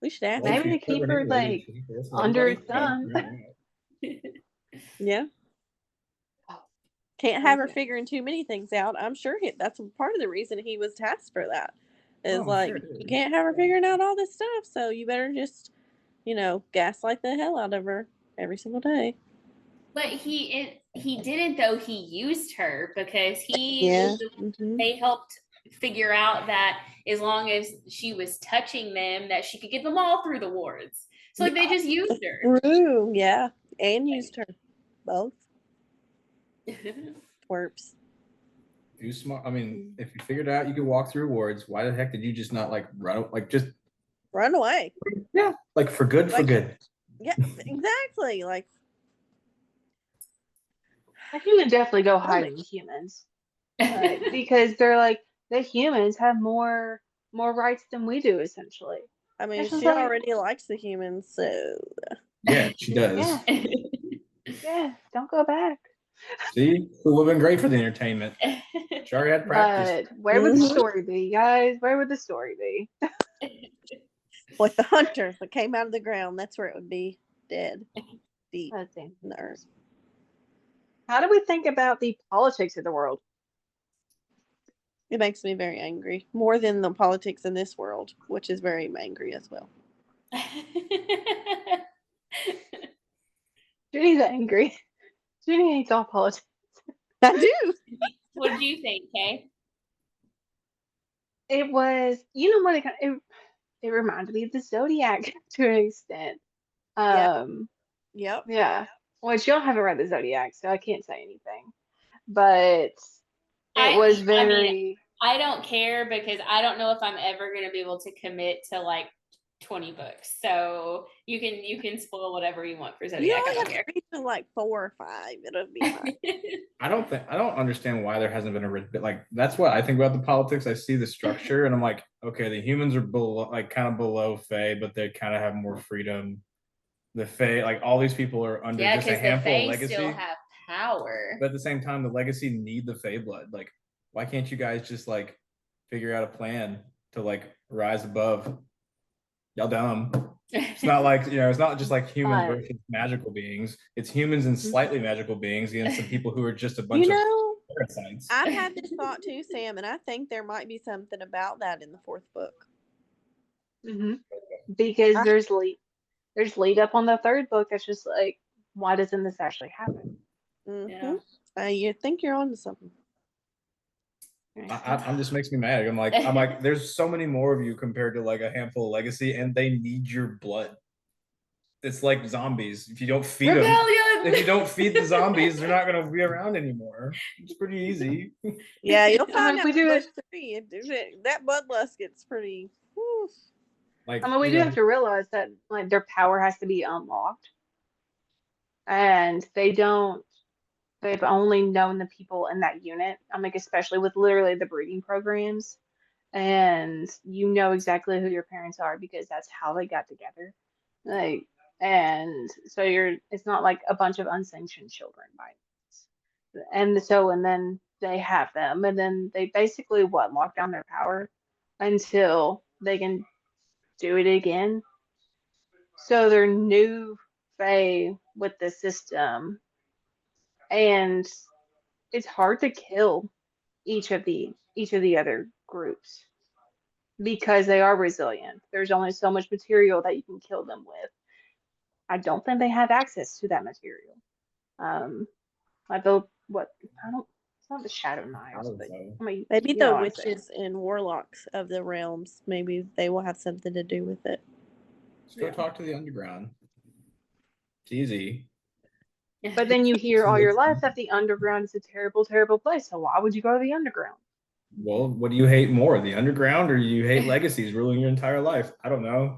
We should ask. Well, Maybe she's to keep stubborn her, anyway, like, isn't she? That's under everybody his thumb. knows. Yeah. Can't have her figuring too many things out. I'm sure that's part of the reason he was tasked for that. Is Oh, like, sure it is. you can't have her figuring out all this stuff, so you better just, gaslight the hell out of her every single day. But he didn't, though. He used her because Yeah. they helped figure out that as long as she was touching them, that she could get them all through the wards. So like they just used her. True. Yeah. And used her. Both. Twerps. Too smart. I mean, if you figured out you could walk through wards, why the heck did you just not like run? Like just Run away. yeah, like for good, for Like- good. Yeah, exactly. Like, Like, you can definitely go hide in humans. Because they're like, the humans have more rights than we do, essentially. I mean, It's just she like- already likes the humans, so Yeah, she does. Yeah. Yeah, don't go back. See, it would have been great for the entertainment. She already had practice. But where would the Mhm. story be, guys? Where would the story be? with the hunters that came out of the ground, that's where it would be, dead, deep Let's see. in the earth. How do we think about the politics of the world? It makes me very angry, more than the politics in this world, which is very angry as well. Judy's angry. Judy hates all politics. I do. What did you think, Kay? It was, what it reminded me of the Zodiac to an extent. Yep. Yeah. Which y'all haven't read the Zodiac, so I can't say anything. But it was very. I don't care because I don't know if I'm ever going to be able to commit to like 20 books. So you can spoil whatever you want for You Zodiac. I only don't have to care. read to like 4 or 5. It'll be fine. I don't understand why there hasn't been a bit like that's what I think about the politics. I see the structure and I'm like, okay, the humans are below, like kind of below Fae, but they kind of have more freedom. The Fae, like all these people are under Yeah, just a because the handful of Fae legacy. still have power. But at the same time, the legacy need the Fae blood. Like, why can't you guys just like figure out a plan to like rise above? Y'all dumb. It's not like, it's not just like humans But- versus magical beings. It's humans and slightly magical beings against some people who are just a bunch You of know, parasites. I've had this thought too, Sam, and I think there might be something about that in the 4th book. Mhm. Because there's lead up on the 3rd book that's just like, why doesn't this actually happen? Yeah. You think you're on to something. I'm just makes me mad. I'm like, there's so many more of you compared to like a handful of legacy, and they need your blood. It's like zombies. If you don't feed them, Rebellion! if you don't feed the zombies, they're not gonna be around anymore. It's pretty easy. Yeah, you'll I find mean, out we do in it. book 3. That bloodlust gets pretty. Whew. Like, I mean, we do have to realize that like their power has to be unlocked, and they've only known the people in that unit. I mean, especially with literally the breeding programs, and you know exactly who your parents are because that's how they got together. Like, and so it's not like a bunch of unsanctioned children, right? And then they have them, and then they basically lock down their power until they can do it again. So they're new Fae with the system, and it's hard to kill each of the other groups because they are resilient. There's only so much material that you can kill them with. I don't think they have access to that material. I built what I don't. It's not the shadow I knives, don't but know. I mean, Maybe you know the what I'm saying. witches and warlocks of the realms. Maybe they will have something to do with it. Just go Yeah. talk to the underground. It's easy. But then you hear all your life that the underground is a terrible, terrible place. So why would you go to the underground? Well, what do you hate more, the underground or you hate legacies ruling your entire life? I don't know.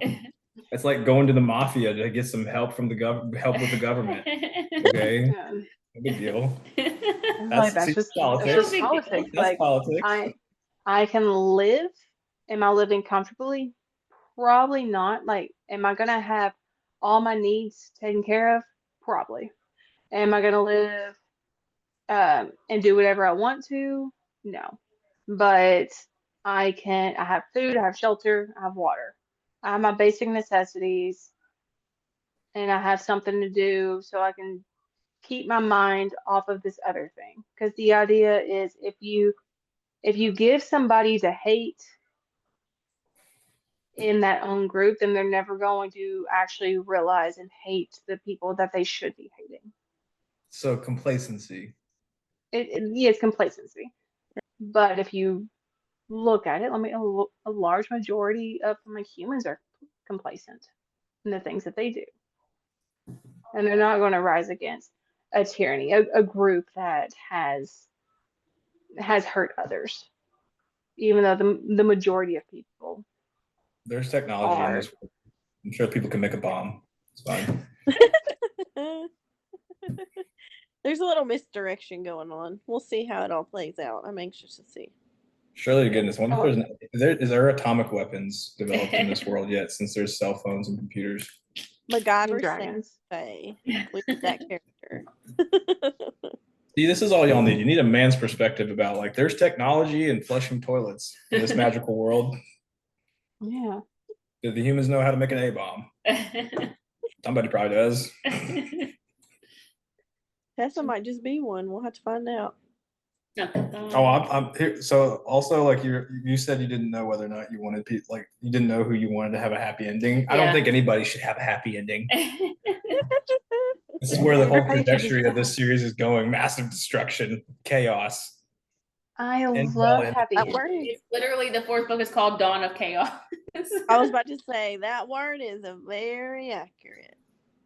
It's like going to the mafia to get some help from help with the government. Okay, Yeah. no big deal. And like That's that's No just politics. big deal. politics. That's Like politics. I can live. Am I living comfortably? Probably not. Like, am I gonna have all my needs taken care of? Probably. Am I gonna live and do whatever I want to? No. But I have food, I have shelter, I have water. I have my basic necessities, and I have something to do so I can keep my mind off of this other thing. Because the idea is if you give somebody to hate in that own group, then they're never going to actually realize and hate the people that they should be hating. So complacency. Yeah, it's complacency. But if you look at it, a large majority of like humans are complacent in the things that they do, and they're not going to rise against a tyranny, a group that has hurt others, even though the majority of people There's technology in are. this. I'm sure people can make a bomb. It's fine. There's a little misdirection going on. We'll see how it all plays out. I'm anxious to see. Surely, goodness, wonder if Oh, is there atomic weapons developed in this world yet? Since there's cell phones and computers. MacGyver dragons. Faye. We need that character. See, this is all y'all need. You need a man's perspective about like there's technology and flushing toilets in this magical world. Yeah. Do the humans know how to make an A bomb? Somebody probably does. Tessa might just be one. We'll have to find out. Oh, I'm here. So also, like you said, you didn't know whether or not you wanted people, like you didn't know who you wanted to have a happy ending. I don't Yeah. think anybody should have a happy ending. This is where the whole Everybody should just trajectory of this series is going: massive destruction, chaos, I and love happy That word, endings. It's literally the fourth book is called Dawn of Chaos. I was about to say that word is a very accurate.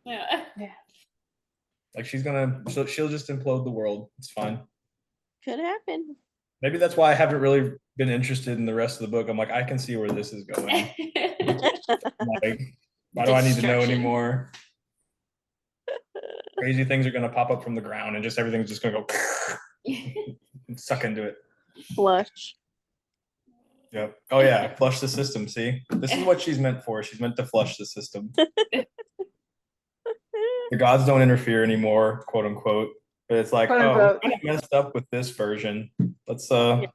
Yeah. Yeah. like she'll just implode the world. It's fine. Could happen. Maybe that's why I haven't really been interested in the rest of the book. I'm like, I can see where this is going. Like, why do I need to know Destruction. anymore? Crazy things are going to pop up from the ground, and just everything's just going to go suck into it. Flush. Yep. Oh yeah, flush the system. See, this is what she's meant for. She's meant to flush the system. The gods don't interfere anymore, quote unquote. But it's like, Quote oh, we unquote. kind of messed up with this version. Let's Yes.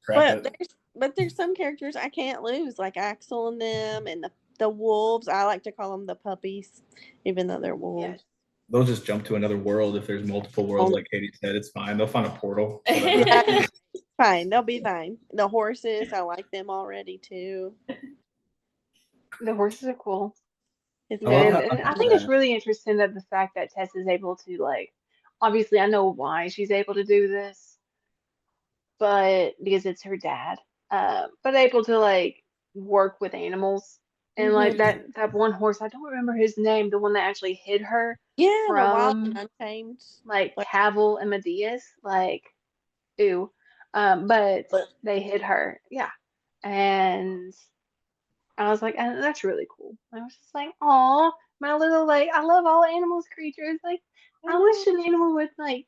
scrap it. There's some characters I can't lose, like Axel and them, and the wolves. I like to call them the puppies, even though they're wolves. Yes. They'll just jump to another world if there's multiple worlds, like Katie said. It's fine. They'll find a portal. Whatever. Fine, they'll be fine. The horses, I like them already too. The horses are cool. It's I love And, how and I think it's really interesting that the fact that Tess is able to like, obviously I know why she's able to do this, but because it's her dad, but able to like work with animals And like Mhm. that one horse, I don't remember his name, the one that actually hid her Yeah, the Wild and from Untamed. like Like, Cavill and Medeas, like ew. But but they hid her, yeah. And I was like, and that's really cool. I was just like, oh, my little like, I love all animals, creatures. Like, I wish an animal would like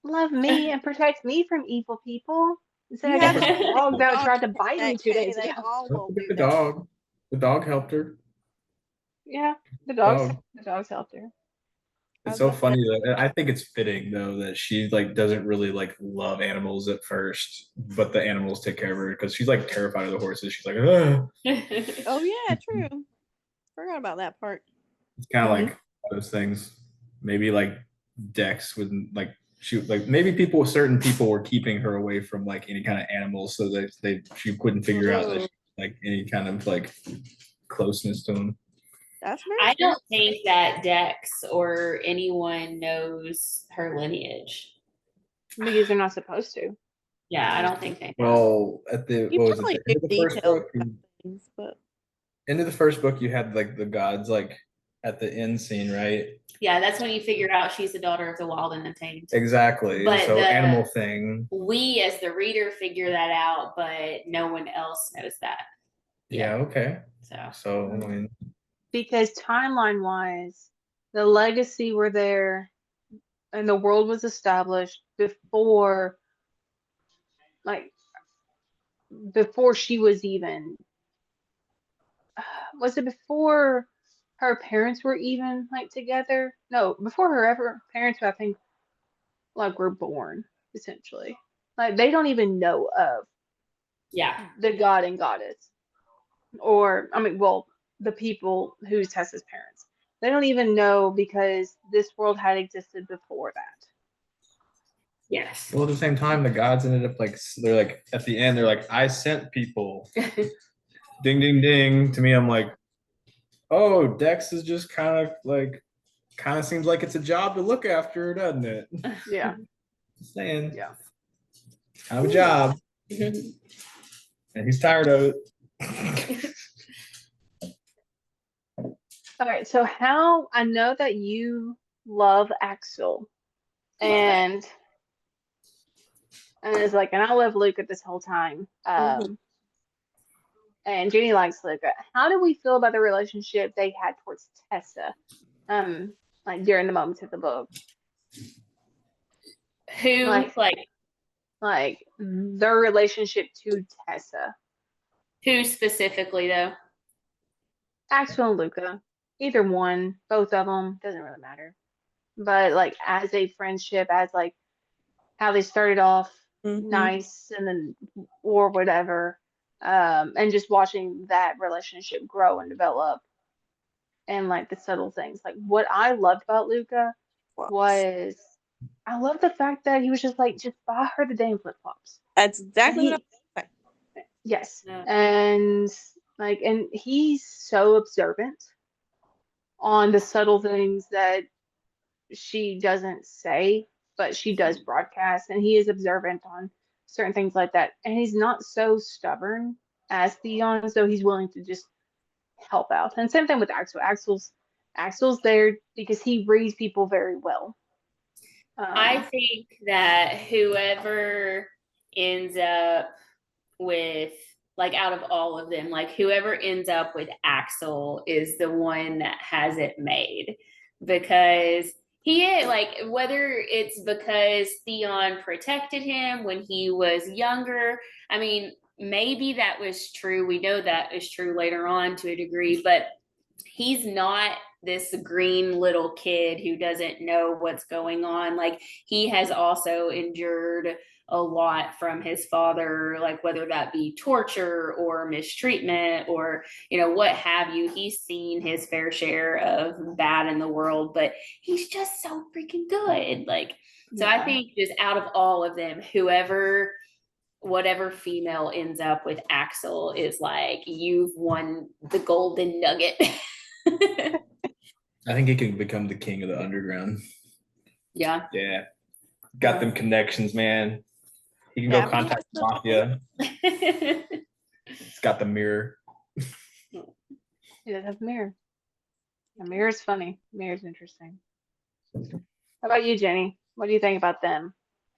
love me and protect me from evil people instead you of have getting a this dog that dog tried to to bite me protect. two Hey, days they ago. all will Look at do the that. dog. The dog helped her. Yeah, Dog. the dogs helped her. I It's was so about to say, funny that I think it's fitting though that she like doesn't really like love animals at first, but the animals take care of her because she's like terrified of the horses. She's like, ugh. oh yeah, true. Forgot about that part. It's kind of Hmm. like those things. Maybe like Dex would like shoot like maybe certain people were keeping her away from like any kind of animals so that she couldn't figure out that Mm, she, like any kind of like closeness to them. that's very I true. don't think that Dex or anyone knows her lineage. Because they're not supposed to. Yeah, I don't think they know. Well, at the You what was it? probably The knew end of the first details book, about things, but end of the first book, you had like the gods like at the end scene, right? Yeah, that's when you figure out she's the daughter of the wild and the tamed. Exactly. But So animal thing. we as the reader figure that out, but no one else knows that. Yeah. Okay. So So I mean, Because timeline wise, the legacy were there and the world was established like before she was even was it before her parents were even like together? No, before her ever parents I think like were born, essentially. Like they don't even know of yeah. the god and goddess. Or I mean, well, the people who's Tessa's parents. They don't even know because this world had existed before that. Yes. well, at the same time, the gods ended up like they're like at the end, they're like, I sent people. Ding ding ding. To me, I'm like, oh, Dex is just kind of seems like it's a job to look after, doesn't it? Yeah, Just saying, yeah. kind of a job, and he's tired of it. All right, so how I know that you love Axel Love it. and it's like and I love Luca this whole time. mhm. And Jenny likes Luca. How do we feel about the relationship they had towards Tessa? Um, like during the moments of the book. Who Like their relationship to Tessa. who specifically though? Axel and Luca. Either one, both of them, doesn't really matter. But like as a friendship, as like how they started off Mhm. nice and then or whatever, and just watching that relationship grow and develop and like the subtle things. Like what I loved about Luca Flops. was I love the fact that he was just like, just buy her the damn flip flops. That's And exactly what he, I was yes, Yeah. and he's so observant on the subtle things that she doesn't say, but she does broadcast, and he is observant on certain things like that. And he's not so stubborn as Theon, so he's willing to just help out. And same thing with Axel. Axel's there because he reads people very well. I Um, think that whoever ends up with like out of all of them, like whoever ends up with Axel is the one that has it made because he like whether it's because Theon protected him when he was younger. I mean, maybe that was true. We know that is true later on to a degree, but he's not this green little kid who doesn't know what's going on. Like he has also endured a lot from his father, like whether that be torture or mistreatment or, you know, what have you. He's seen his fair share of bad in the world, but he's just so freaking good. Like, so I yeah. think just out of all of them, whatever female ends up with Axel is like, you've won the golden nugget. I think he can become the king of the underground. Yeah. Yeah, got them connections, man. He can go Happy contact has the the mafia. He's got the mirror. He does have a mirror. A mirror's funny. Mirror's interesting. How about you, Jenny? What do you think about them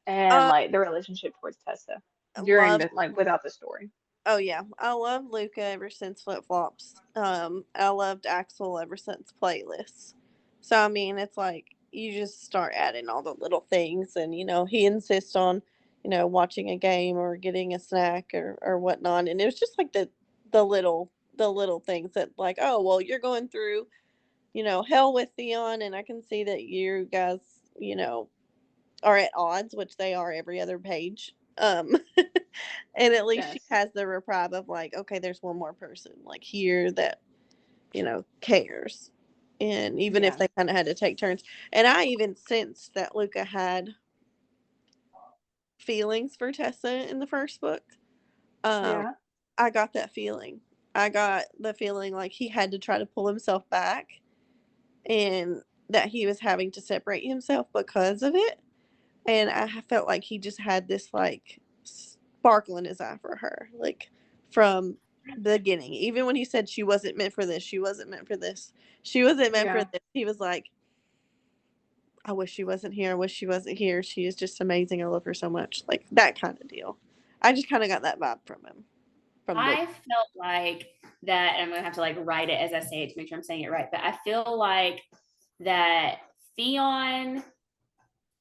and Uh, like the relationship towards Tessa I during love. the like without the story? Oh yeah, I love Luca ever since Flip Flops. I loved Axel ever since Playlists. So I mean, it's like you just start adding all the little things, and he insists on, watching a game or getting a snack or whatnot, and it was just like the little things that like, oh well, you're going through, hell with Theon, and I can see that you guys, are at odds, which they are every other page. And at least she Yes. has the reprieve of like, okay, there's one more person like here that cares, and even if Yeah. they kind of had to take turns, and I even sensed that Luca had feelings for Tessa in the first book. Um, Yeah. I got that feeling. I got the feeling like he had to try to pull himself back, and that he was having to separate himself because of it. And I felt like he just had this like sparkle in his eye for her, like from the beginning. Even when he said she wasn't meant for this, she wasn't meant for this, she wasn't meant for Yeah. this. He was like, I wish she wasn't here. I wish she wasn't here. She is just amazing. I love her so much. Like that kind of deal. I just kind of got that vibe from him. From Luke. I felt like that, and I'm gonna have to like write it as I say it to make sure I'm saying it right. But I feel like that Theon,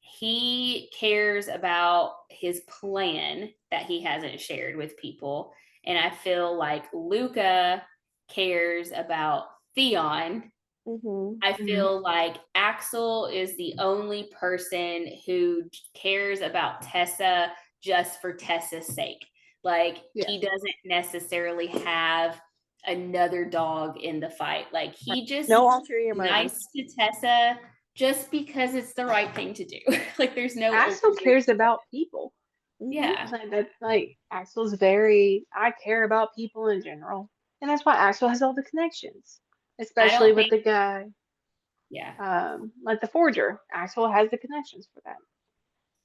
he cares about his plan that he hasn't shared with people. And I feel like Luca cares about Theon. Mm-hmm. I Hmm. feel like Axel is the only person who cares about Tessa just for Tessa's sake. Like Yes. he doesn't necessarily have another dog in the fight. Like he just No ulterior motive. nice to Tessa just because it's the right thing to do. Like there's no Axel ulterior. cares about people. Mm-hmm. Yeah. Like that, like Axel's very. I care about people in general, and that's why Axel has all the connections, I especially don't with think, the guy, yeah. like the forger. Axel has the connections for that.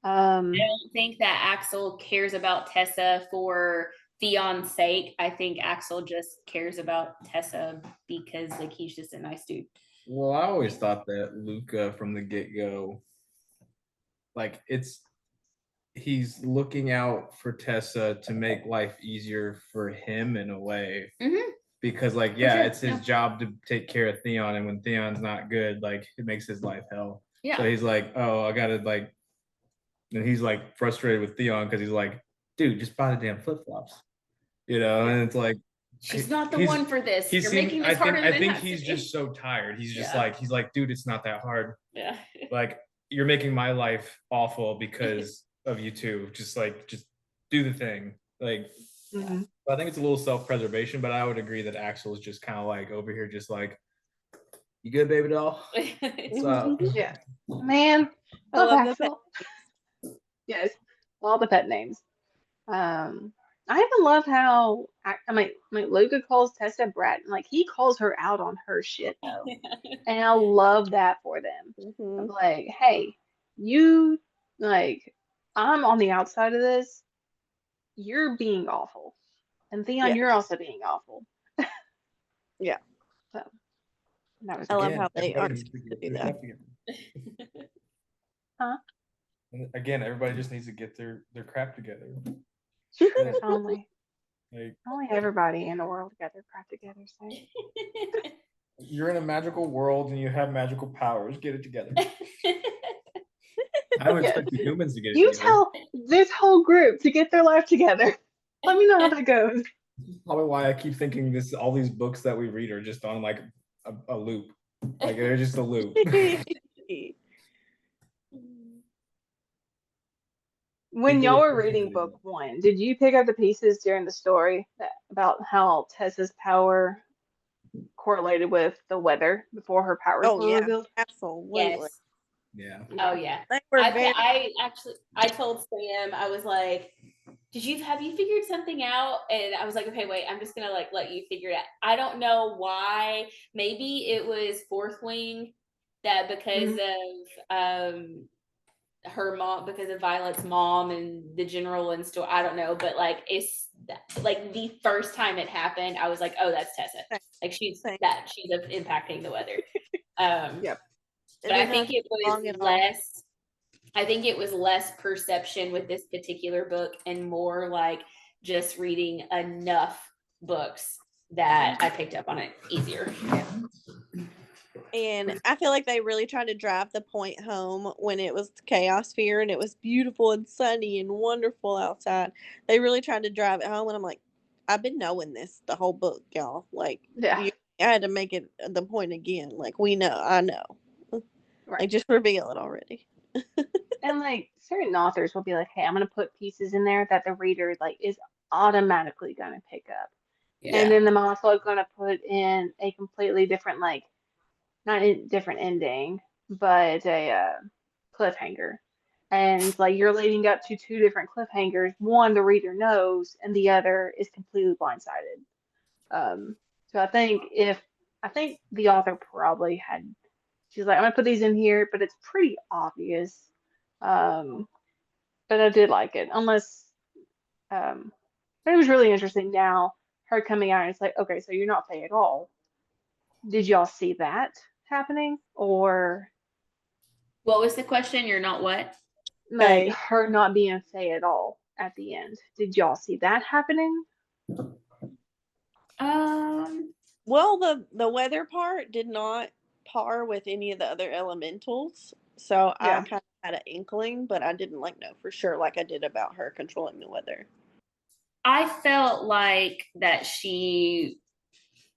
I don't think that Axel cares about Tessa for Theon's sake. I think Axel just cares about Tessa because like he's just a nice dude. Well, I always thought that Luca from the get-go, like he's looking out for Tessa to make life easier for him in a way. Mm-hmm. Because like, For yeah, sure. it's his Yeah. job to take care of Theon, and when Theon's not good, like it makes his life hell. Yeah. So he's like, oh, I gotta like, and he's like frustrated with Theon because he's like, dude, just buy the damn flip-flops. And it's like She's not the he's one for this. You're seemed making I this harder think than I it think has to he's be. just so tired. He's just Yeah. he's like, dude, it's not that hard. Yeah. Like you're making my life awful because of you two. Just do the thing. Like mhm. I think it's a little self-preservation, but I would agree that Axel is just kind of like over here, just like, you good, baby doll? What's up? Yeah, man, I love love the pet. Axel. Yes, all the pet names. Um, I even love how I mean, Luca calls Tessa brat, and like he calls her out on her shit though, and I love that for them. Of Mm-hmm. like, hey, you like, I'm on the outside of this. You're being awful, and Theon, Yeah. you're also being awful. Yeah. So that was I love great. Again, how they everybody aren't needs to supposed to get do their that. stuff together. Huh? Again, everybody just needs to get their crap together. If only, Like, only everybody in the world got their crap together. So. you're in a magical world and you have magical powers. Get it together. I don't Yes. expect the humans to get it You together. tell this whole group to get their life together. Let me know how that goes. Probably why I keep thinking all these books that we read are just on like a loop. Like they're just a loop. When y'all were reading book one, did you pick up the pieces during the story about how Tessa's power correlated with the weather before her powers Oh were yeah, revealed? absolutely. Yes. Yeah. Oh yeah. They were very. I told Sam, I was like, have you figured something out? And I was like, okay, wait, I'm just gonna like let you figure it out. I don't know why. Maybe it was Fourth Wing that because of her mom, because of Violet's mom and the general and store. I don't know, but like it's like the first time it happened, I was like, oh, that's Tessa. Like she's Same. impacting the weather. Yep. But I think it was less. I think it was less perception with this particular book and more like just reading enough books that I picked up on it easier. And I feel like they really tried to drive the point home when it was Chaos Fear and it was beautiful and sunny and wonderful outside. They really tried to drive it home, and I'm like, I've been knowing this the whole book, y'all. Like, Yeah. I had to make it the point again. Like, I know. Right. Like, just reveal it already. And like certain authors will be like, hey, I'm gonna put pieces in there that the reader like is automatically gonna pick up. Yeah. And then I'm also gonna put in a completely different, like not a different ending, but a cliffhanger. And like you're leading up to two different cliffhangers. One the reader knows, and the other is completely blindsided. So I think the author probably had, she's like, I'm gonna put these in here, but it's pretty obvious. Um, but I did like it, unless but it was really interesting now, her coming out and it's like, okay, so you're not Faye at all. Did y'all see that happening? Or What was the question? You're not what? like Faye. her not being Faye at all at the end? Did y'all see that happening? Well, the weather part did not par with any of the other elementals, so I Yeah. kind of had an inkling, but I didn't like know for sure like I did about her controlling the weather. I felt like that we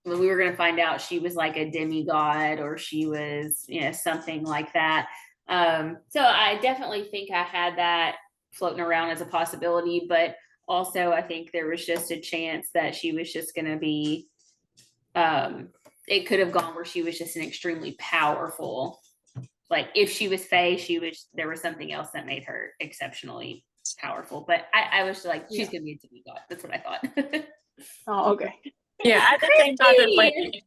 were going to find out she was like a demigod or she was, something like that. So I definitely think I had that floating around as a possibility, but also I think there was just a chance that she was just going to be, it could have gone where she was just an extremely powerful, like if she was Faye, there was something else that made her exceptionally powerful. But I was like, she's going to be a demigod. That's what I thought. Oh, okay. Yeah, at the same contemplating.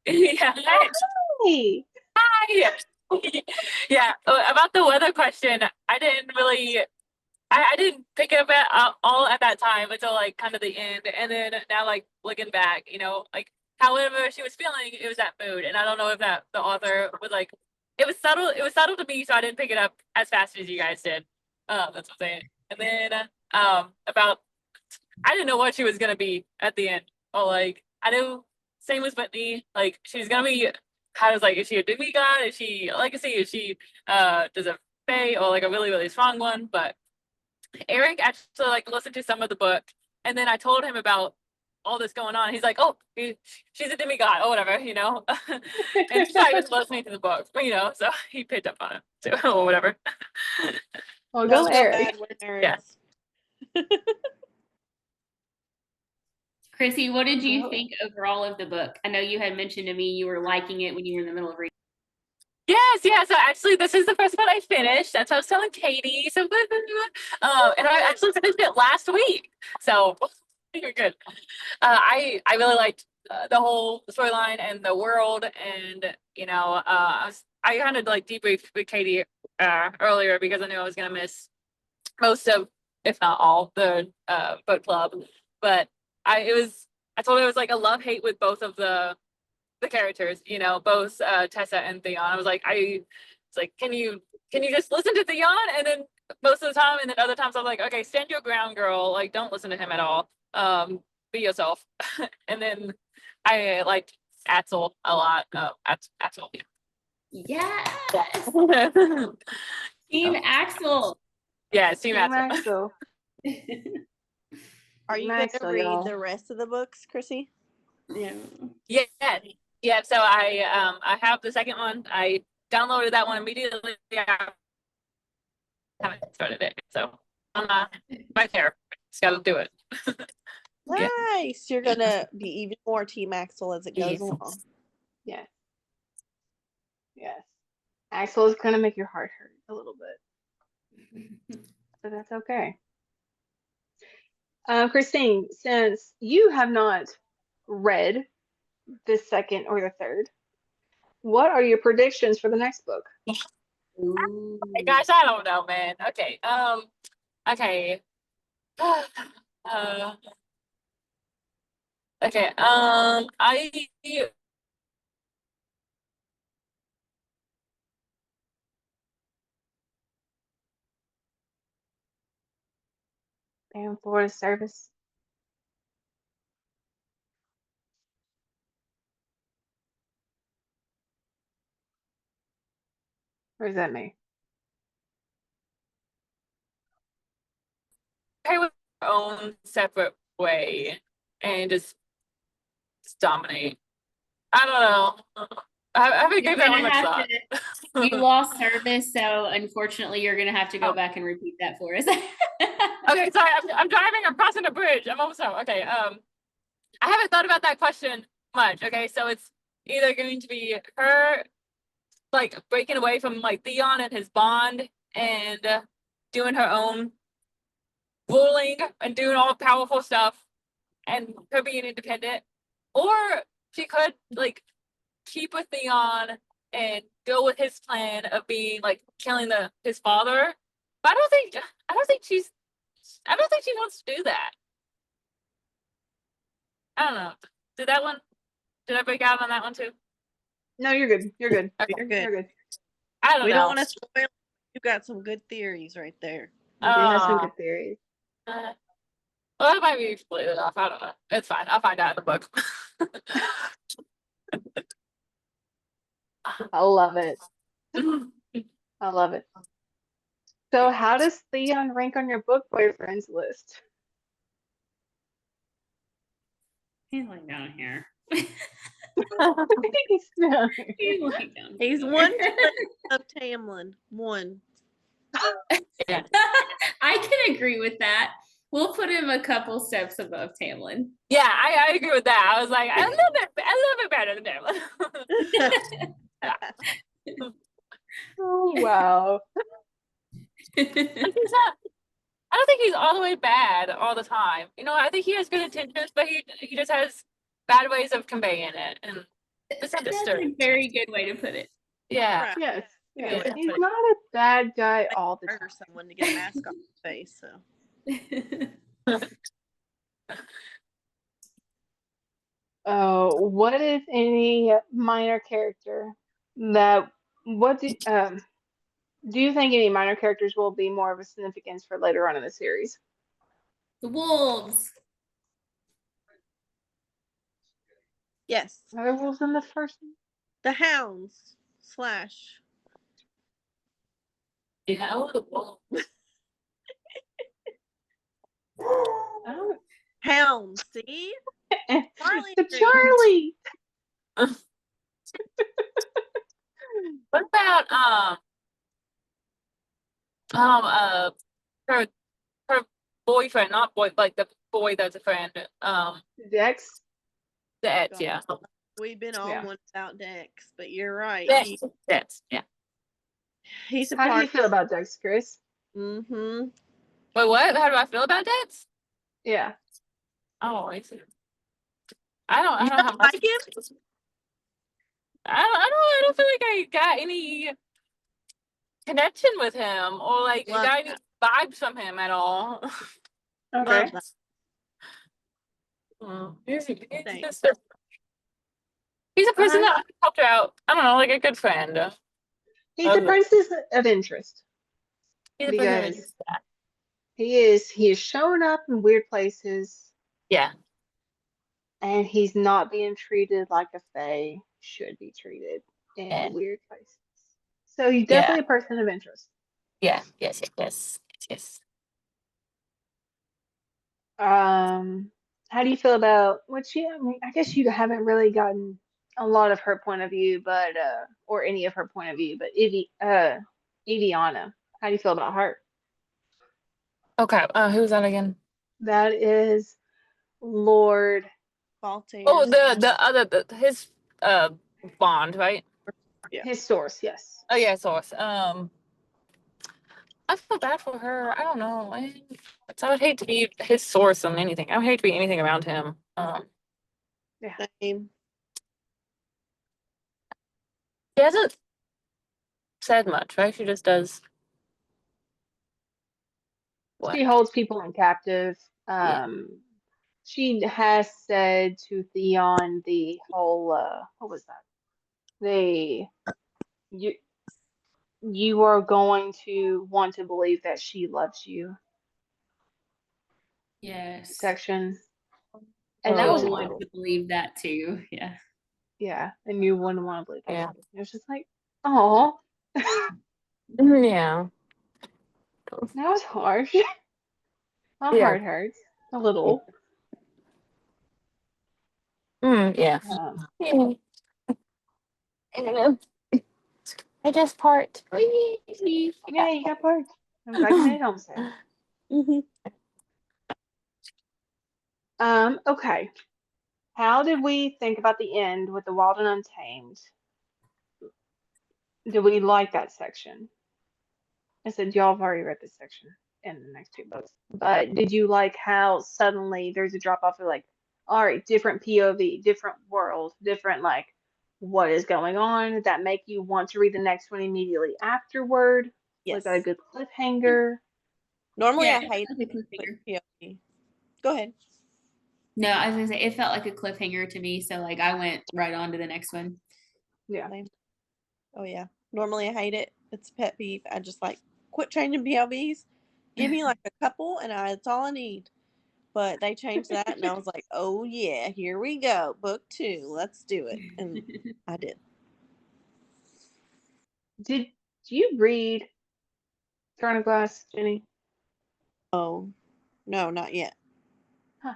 Yeah. Hey. Hi. Yeah. About the weather question, I didn't really I didn't pick it up all at that time until like kind of the end. And then now like looking back, like however she was feeling, it was that mood. And I don't know if that the author was like it was subtle to me, so I didn't pick it up as fast as you guys did. That's what I'm saying. And then about I didn't know what she was gonna be at the end. Or like I knew same with Whitney, like she's gonna be is she a demigod? Is she a legacy? Is she does a Fae or like a really, really strong one? But Eric actually like listened to some of the book, and then I told him about all this going on. He's like, "Oh, she's a demigod or whatever," and he thought he was listening to the book, so he picked up on it too or whatever. Well, Don't go feel Eric. bad, we're nerds. Yeah. Chrissy, what did you think overall of the book? I know you had mentioned to me you were liking it when you were in the middle of reading. Yes, yeah. So actually, this is the first one I finished. That's what I was telling Katie. So, and I actually finished it last week. So you're good. I really liked the whole storyline and the world, and I kind of like debriefed with Katie earlier because I knew I was gonna miss most of, if not all, the book club. But I told her it was like a love hate with both of the characters, both Tessa and Theon. I was like, it's like, can you just listen to Theon? And then most of the time, and then other times I'm like, okay, stand your ground, girl. Like, don't listen to him at all. Be yourself. And then I liked Axel a lot. Axel. Yes. Yeah. Team Axel. Yeah, Team Team Axel. Are you going to read the rest of the books, Chrissy? Yeah. Yeah. So I have the second one. I downloaded that one immediately. I haven't started it, so I'm right there. Just gotta do it. Nice. You're gonna be even more Team Axel as it goes along. Yes. Yes. Axel is gonna make your heart hurt a little bit, but that's okay. Christine, since you have not read the second or the third, what are your predictions for the next book? Ooh. Gosh, I don't know, man. Okay. Okay. Okay. And Florida service. Or is that me? Okay with our own separate way and just dominate. I don't know. I haven't You're given that one gonna much have thought. to, you lost service, so unfortunately you're gonna have to go Oh. back and repeat that for us. Okay, sorry, I'm driving, I'm crossing a bridge. I'm almost home. Okay, I haven't thought about that question much. Okay, so it's either going to be her like breaking away from like Theon and his bond and doing her own ruling and doing all powerful stuff and her being independent, or she could like keep with Theon and go with his plan of being like killing his father. But I don't think she wants to do that. I don't know. Did that one? Did I break out on that one too? No, you're good. You're good. You're good. You're good. I don't We know. don't want to spoil. You got some good theories right there. You do have some good theories. Well, it might be split off. I don't know. It's fine. I'll find out in the book. I love it. I love it. So, how does Theon rank on your book boyfriends list? He's like down here. He's He's like down He's here. one of Tamlin. One. Yeah. I can agree with that. We'll put him a couple steps above Tamlin. Yeah, I agree with that. I was like, I love it better than him. Oh, wow. He's not, I don't think he's all the way bad all the time. You know, I think he has good intentions, but he just has bad ways of conveying it, and it's That's understood. a very good way to put it. Yeah. Right. Yes. Yeah. Yes. He's not a bad guy all the time. Murder someone to get a mask off his face. So Oh, what is any minor character that what do you think any minor characters will be more of a significance for later on in the series? The wolves. yes, Are there wolves in the first the hounds slash. Yeah. one? I don't Hounds. See, Charlie the agrees. Charlie. What about her her boyfriend, not boy, like the boy that's a friend. Dex. The Ed, yeah. We've been all Yeah. one about Dex, but you're right. Yes, yeah. He's a How do you part. feel about Dex, Chris? Mm-hmm. Wait, what? How do I feel about that? Yeah. Oh, I see. I don't You have don't much. like him? I don't feel like I got any connection with him or like Love got any vibes from him at all. Okay. Love that. He's Same. just he's a person Uh-huh. that helped out. I don't know, like a good friend. He's a princess of interest He's a person that because needs that. he is showing up in weird places Yeah, and he's not being treated like a fae should be treated in yeah, weird places. So he's yeah, definitely a person of interest. yeah, yes. How do you feel about which you? I mean, I guess you haven't really gotten a lot of her point of view, but or any of her point of view, but Eviana. How do you feel about her? Okay, who's that again? That is Lord. Faulty. Oh, his bond, right? Yeah. His source, yes. Oh yeah, source. I feel bad for her. I don't know. I would hate to be his source on anything. I would hate to be anything around him. Yeah. Same. He hasn't said much, right? She just does what? She holds people in captive. Yeah. she has said to Theon the whole what was that? They you you are going to want to believe that she loves you Yes. section. And And it I was would a want little, to believe that too. Yeah. yeah, and you wouldn't want to believe that. Yeah. It was just like, oh, Yeah. that was harsh. My Yeah. heart hurts a little. Yeah. Um, Yeah. I don't know. I just part. yeah, you got parts. I'm glad you made it home safe. Hmm. Okay. How did we think about the end with the Wild and Untamed? Did we like that section? I said y'all have already read this section in the next two books, but did you like how suddenly there's a drop off of like, all right, different POV, different world, different like what is going on that make you want to read the next one immediately afterward? Was that a Yes. good cliffhanger? Normally Yeah. I hate It felt like a cliffhanger. POV. Go ahead. No, I was gonna say it felt like a cliffhanger to me, so like I went right on to the next one. Yeah. Same. Oh yeah. Normally I hate it. It's a pet peeve. I just like quit changing POVs. Give me like a couple and that's all I need. But they changed that and I was like, oh yeah, here we go. Book 2. Let's do it. And I did. Did you read Throne of Glass, Jenny? Oh no, not yet. Huh.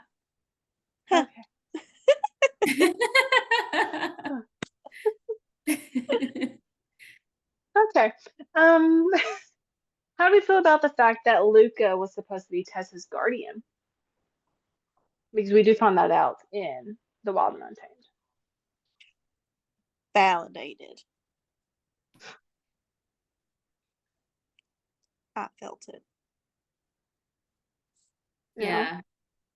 Huh. Okay. Huh. Okay. Um, how do we feel about the fact that Luca was supposed to be Tessa's guardian? Because we do find that out in The Wild and Untamed. Validated. I felt it. Yeah.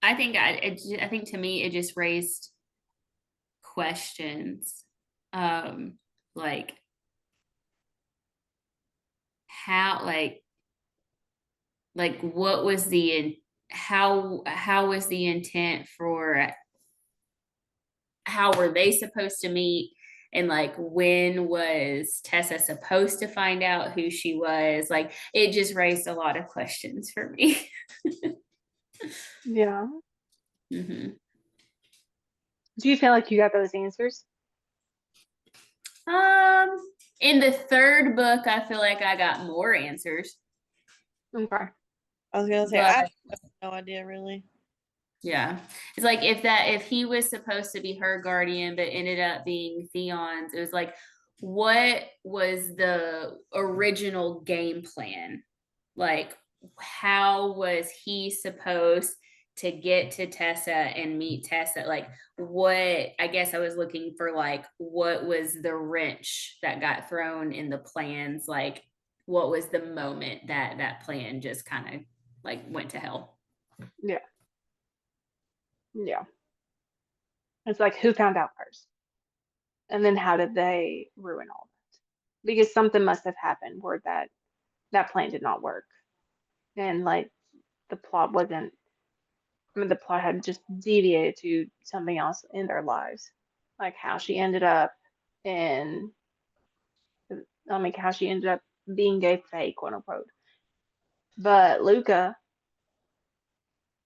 I think I think to me it just raised questions. Like how like what was the how was the intent for how were they supposed to meet, and like when was Tessa supposed to find out who she was? Like it just raised a lot of questions for me. Yeah. Hmm. Do you feel like you got those answers? um in the third book I feel like I got more answers, Okay. I was gonna say but I have no idea really. yeah, it's like if he was supposed to be her guardian but ended up being Theon's, it was like what was the original game plan? Like how was he supposed to get to Tessa and meet Tessa? Like what, I guess I was looking for like what was the wrench that got thrown in the plans? Like what was the moment that that plan just kind of like went to hell? Yeah. Yeah. It's like who found out first? And then how did they ruin all that? Because something must have happened where that plan did not work. And like the plot wasn't, I mean, the plot had just deviated to something else in their lives. Like how she ended up in, I mean, how she ended up being gay fake, quote unquote. But Luca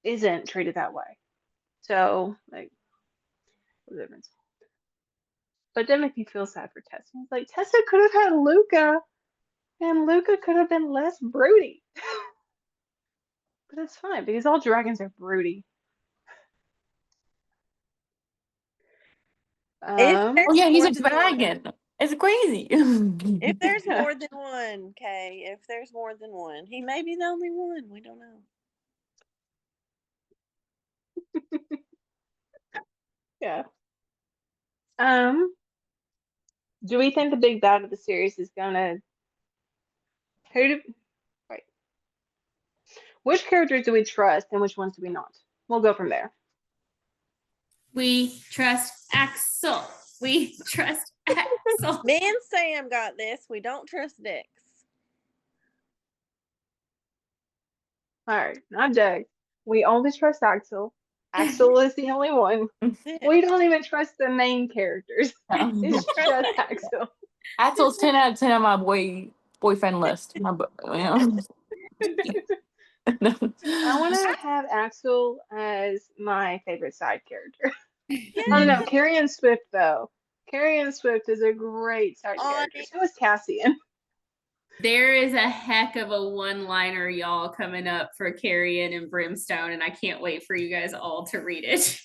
isn't treated that way. So, like, what's the difference? But it did make me feel sad for Tessa. It's like Tessa could have had Luca, and Luca could have been less broody. But it's fine because all dragons are broody. If Oh there's yeah, he's more a than one. dragon. It's crazy. If there's more than one, Kay. If there's more than one. He may be the only one. We don't know. Yeah. Um, do we think the big bad of the series is gonna who do wait? Which characters do we trust and which ones do we not? We'll go from there. We trust Axel. We trust Axel. Me and Sam got this. We don't trust Dix. All right, I'm Doug. We only trust Axel. Axel is the only one. We don't even trust the main characters. It's just Axel. Axel's 10 out of 10 on my boyfriend list. I want to have Axel as my favorite side character. Yeah. I don't know. Carrie Swift, though. Carrie Swift is a great side character. So is Cassian. There is a heck of a one-liner, y'all, coming up for Carrion and Brimstone, and I can't wait for you guys all to read it.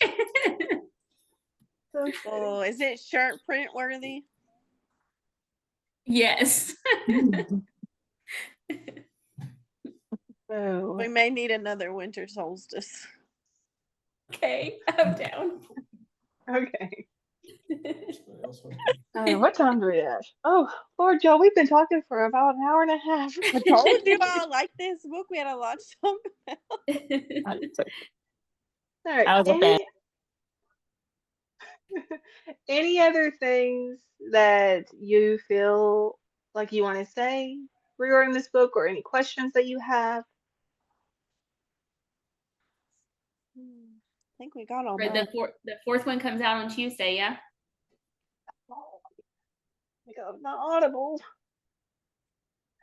Oh, is it shirt print worthy? Yes. So We may need another winter solstice. Okay, I'm down. okay. What time do we have? Oh, Lord, Joe, we've been talking for about an hour and a half. I told you I like this book. We had a lot to talk about. All right. I was a fan. Any other things that you feel like you want to say regarding this book, or any questions that you have? I think we got all For mine. the fourth one comes out on Tuesday, yeah? My Audible.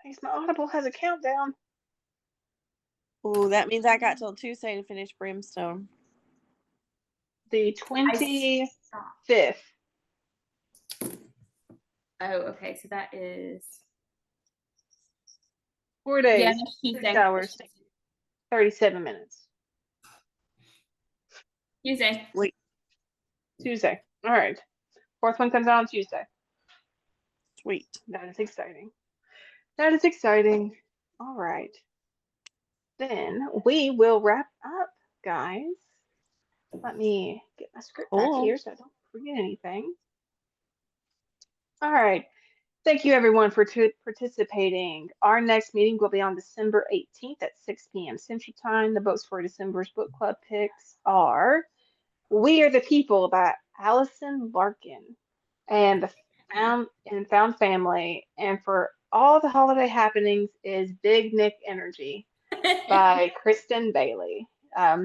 I guess my Audible has a countdown. Oh, that means I got till Tuesday to finish Brimstone. The 25th. Oh, okay. So that is 4 days, yeah, 6 Tuesday. hours, 37 minutes. Tuesday. Wait. Tuesday. All right. Fourth one comes out on Tuesday. Sweet. That is exciting. That is exciting. All right. Then we will wrap up, guys. Let me get my script back Cool. here so I don't forget anything. All right. Thank you, everyone, for participating. Our next meeting will be on December 18th at 6 p.m. Central Time. The books for December's book club picks are We Are the People by Allison Larkin and the Found Family. And for all the holiday happenings is Big Nick Energy by Kristen Bailey.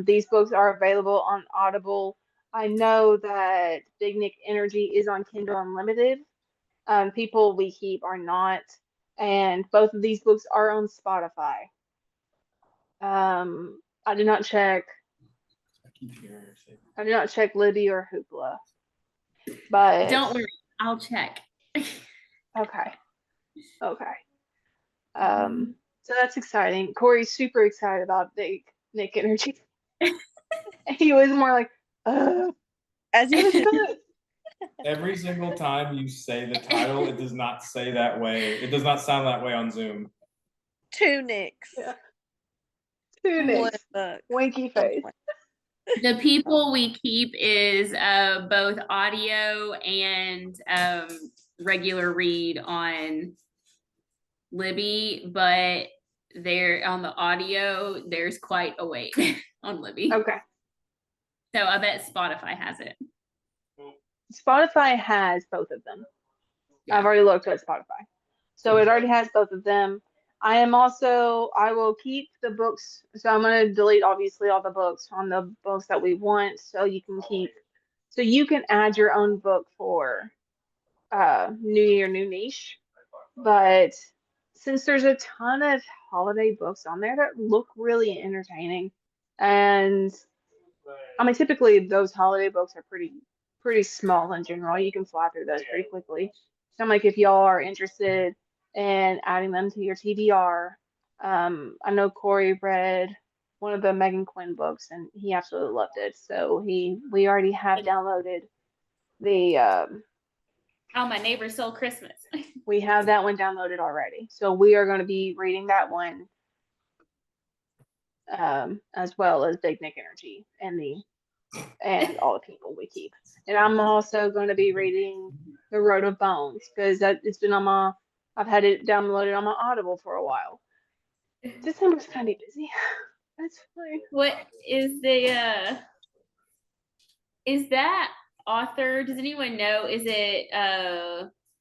These books are available on Audible. I know that Big Nick Energy is on Kindle Unlimited. People We Keep are not, and both of these books are on Spotify. I did not check. I did not check Libby or Hoopla, but Don't worry, I'll check. okay. So that's exciting. Corey's super excited about Big Nick Energy. He was more like, As you it's should. good. Every single time you say the title, it does not say that way. It does not sound that way on Zoom. 2 Nicks. Yeah. 2 One Nicks. book. Winky face. The People We Keep is both audio and regular read on Libby, but there on the audio, there's quite a wait on Libby. Okay. So I bet Spotify has it. Spotify has both of them. Yeah. I've already looked at Spotify. So it already has both of them. I will keep the books. So I'm going to delete obviously all the books on the books that we want. So you can add your own book for New Year, New Niche. But since there's a ton of holiday books on there that look really entertaining, and I mean, typically those holiday books are pretty small in general. You can fly through those pretty quickly. So I'm like, if y'all are interested in adding them to your TBR, I know Corey read one of the Megan Quinn books and he absolutely loved it. So we already have downloaded the How My Neighbor Stole Christmas. we have that one downloaded already. So we are going to be reading that one as well as Big Nick Energy and all the people we keep. And I'm also going to be reading The Road of Bones because it's been I've had it downloaded on my Audible for a while. December's kind of busy. That's fine. What is is that author? Does anyone know? Is it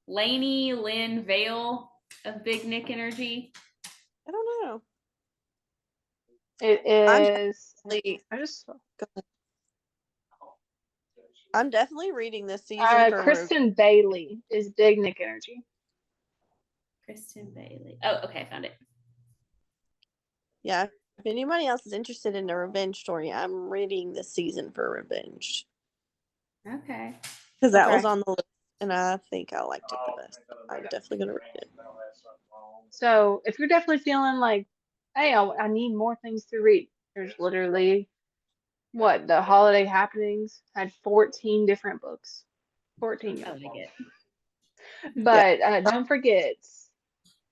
Lainey Lynn Vale of Big Nick Energy? I don't know. It is. Like, I just. I'm definitely reading this season for Kristen Bailey is big Nick energy. Kristen Bailey. Oh, okay, I found it. Yeah. If anybody else is interested in a revenge story, I'm reading this season for revenge. Okay. Because that Okay. was on the list, and I think I liked it the best. I'm definitely going to read it. So if you're definitely feeling like, hey, I need more things to read, there's literally the holiday happenings had 14 different books. 14. I like it. But don't forget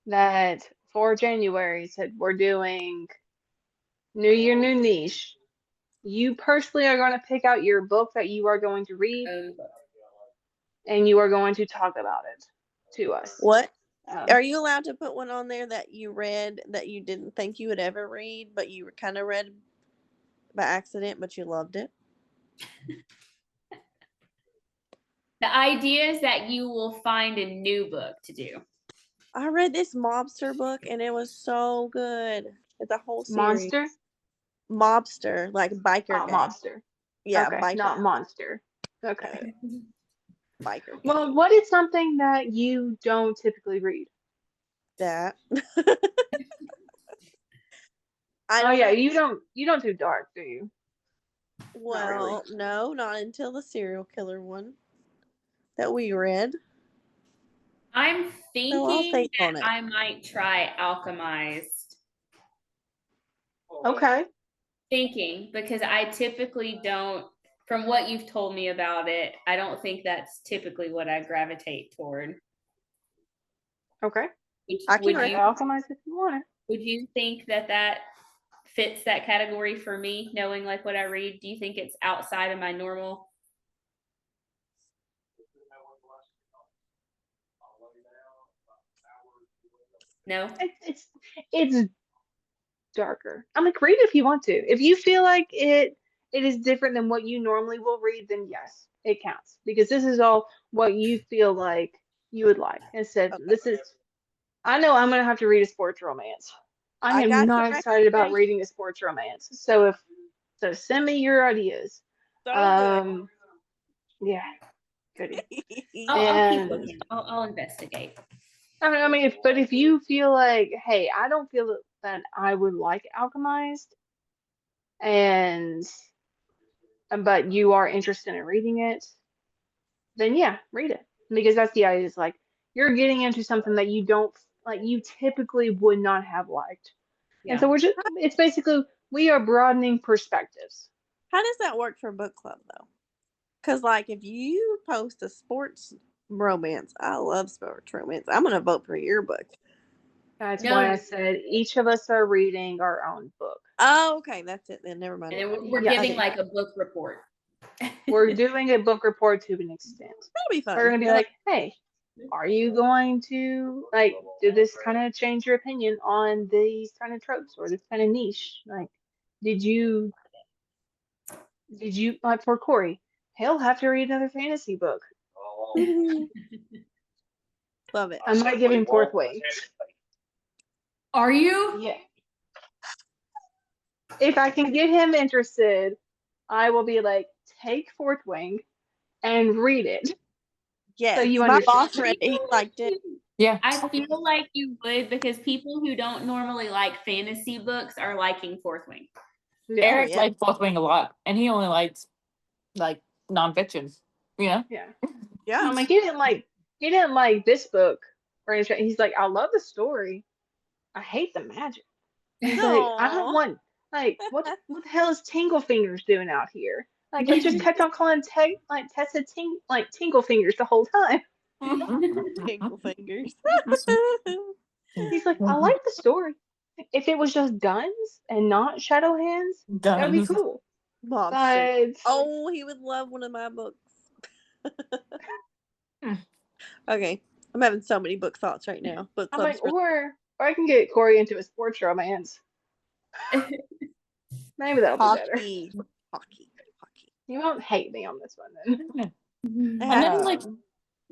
that for January said we're doing New Year, New Niche. You personally are going to pick out your book that you are going to read, and you are going to talk about it to us. What? Are you allowed to put one on there that you read that you didn't think you would ever read, but you kind of read by accident, but you loved it? The idea is that you will find a new book to do. I read this mobster book, and it was so good. It's a whole series. Monster? Mobster, like biker Oh, gang. Mobster. Yeah, okay, biker. not monster. Okay. Biker gang. Well, what is something that you don't typically read? That. Oh yeah, you don't do dark, do you? Well, no, not until the serial killer one that we read. I'm thinking on that it. I might try Alchemized. Okay. Thinking, because I typically don't, from what you've told me about it, I don't think that's typically what I gravitate toward. Okay. I can Would you Alchemize if you want it. Would you think that that fits that category for me, knowing like what I read? Do you think it's outside of my normal? No. It's darker. I'm like, read it if you want to. If you feel like it is different than what you normally will read, then yes, it counts because this is all what you feel like you would like. Instead, this is. I know I'm gonna have to read a sports romance. I am not excited about reading a sports romance. So send me your ideas. So good. Yeah, goody. I'll keep looking. I'll investigate. I mean, if you feel like, hey, I don't feel that I would like Alchemized, and but you are interested in reading it, then yeah, read it because that's the idea. Is like you're getting into something that you don't like, you typically would not have liked, and so it's basically we are broadening perspectives. How does that work for book club though? Because like if you post a sports romance, I love sports romance. I'm gonna vote for your book. That's why I said each of us are reading our own book. Oh, okay, that's it then. Never mind. And then we're giving like a book report. We're doing a book report to an extent. That'll be fun. We're gonna be like, hey, are you going to like did this kind of change your opinion on these kind of tropes or this kind of niche? Like, did you like for Corey? He'll have to read another fantasy book. Love it. I might give him Fourth Wing. Are you? Yeah. If I can get him interested, I will be like, take Fourth Wing and read it. Yes. So you my understand. boss read it. He liked it. Yeah. I feel like you would because people who don't normally like fantasy books are liking Fourth Wing. Yeah. Eric likes Fourth Wing a lot, and he only likes like nonfiction. You know? Yeah. Yeah. I'm like, he didn't like this book or anything. He's like, I love the story. I hate the magic. He's like, I don't want what the hell is Tingle Fingers doing out here? Like he just kept on calling Tessa Tingle Fingers the whole time. Tingle Fingers. He's like, I like the story. If it was just guns and not shadow hands, that would be cool. But he would love one of my books. Okay, I'm having so many book thoughts right now. Book I'm clubs. like, or I can get Corey into a sports romance. Maybe that'll be better. Hockey. You won't hate me on this one then. And then like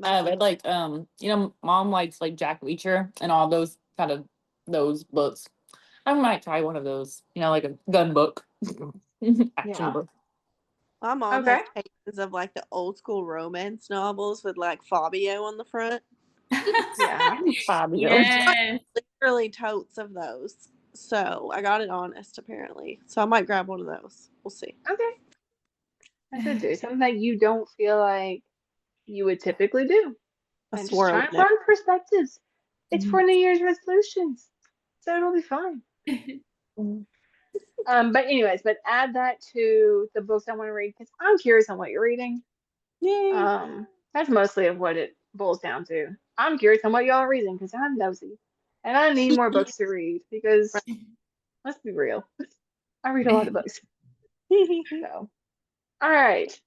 I read like Mom likes like Jack Reacher and all those kind of those books. I might try one of those, like a gun book. Action book. My mom Okay. has pages of like the old school romance novels with like Fabio on the front. Yeah. Fabio. Yes. Literally totes of those. So I got it honest apparently. So I might grab one of those. We'll see. Okay. I said do something that you don't feel like you would typically do. A And just try swirl and neck. find perspectives. It's for New Year's resolutions. So it'll be fine. But anyways, but add that to the books I want to read because I'm curious on what you're reading. Yay. That's mostly of what it boils down to. I'm curious on what y'all are reading because I'm nosy. And I need more books to read because let's be real. I read a lot of books. So, all right.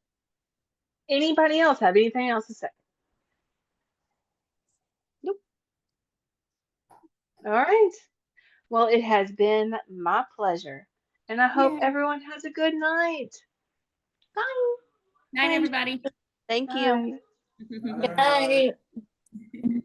Anybody else have anything else to say? Nope. All right. Well, it has been my pleasure. And I hope Yay. everyone has a good night. Bye. Night, everybody. Thank you. Bye. Good night.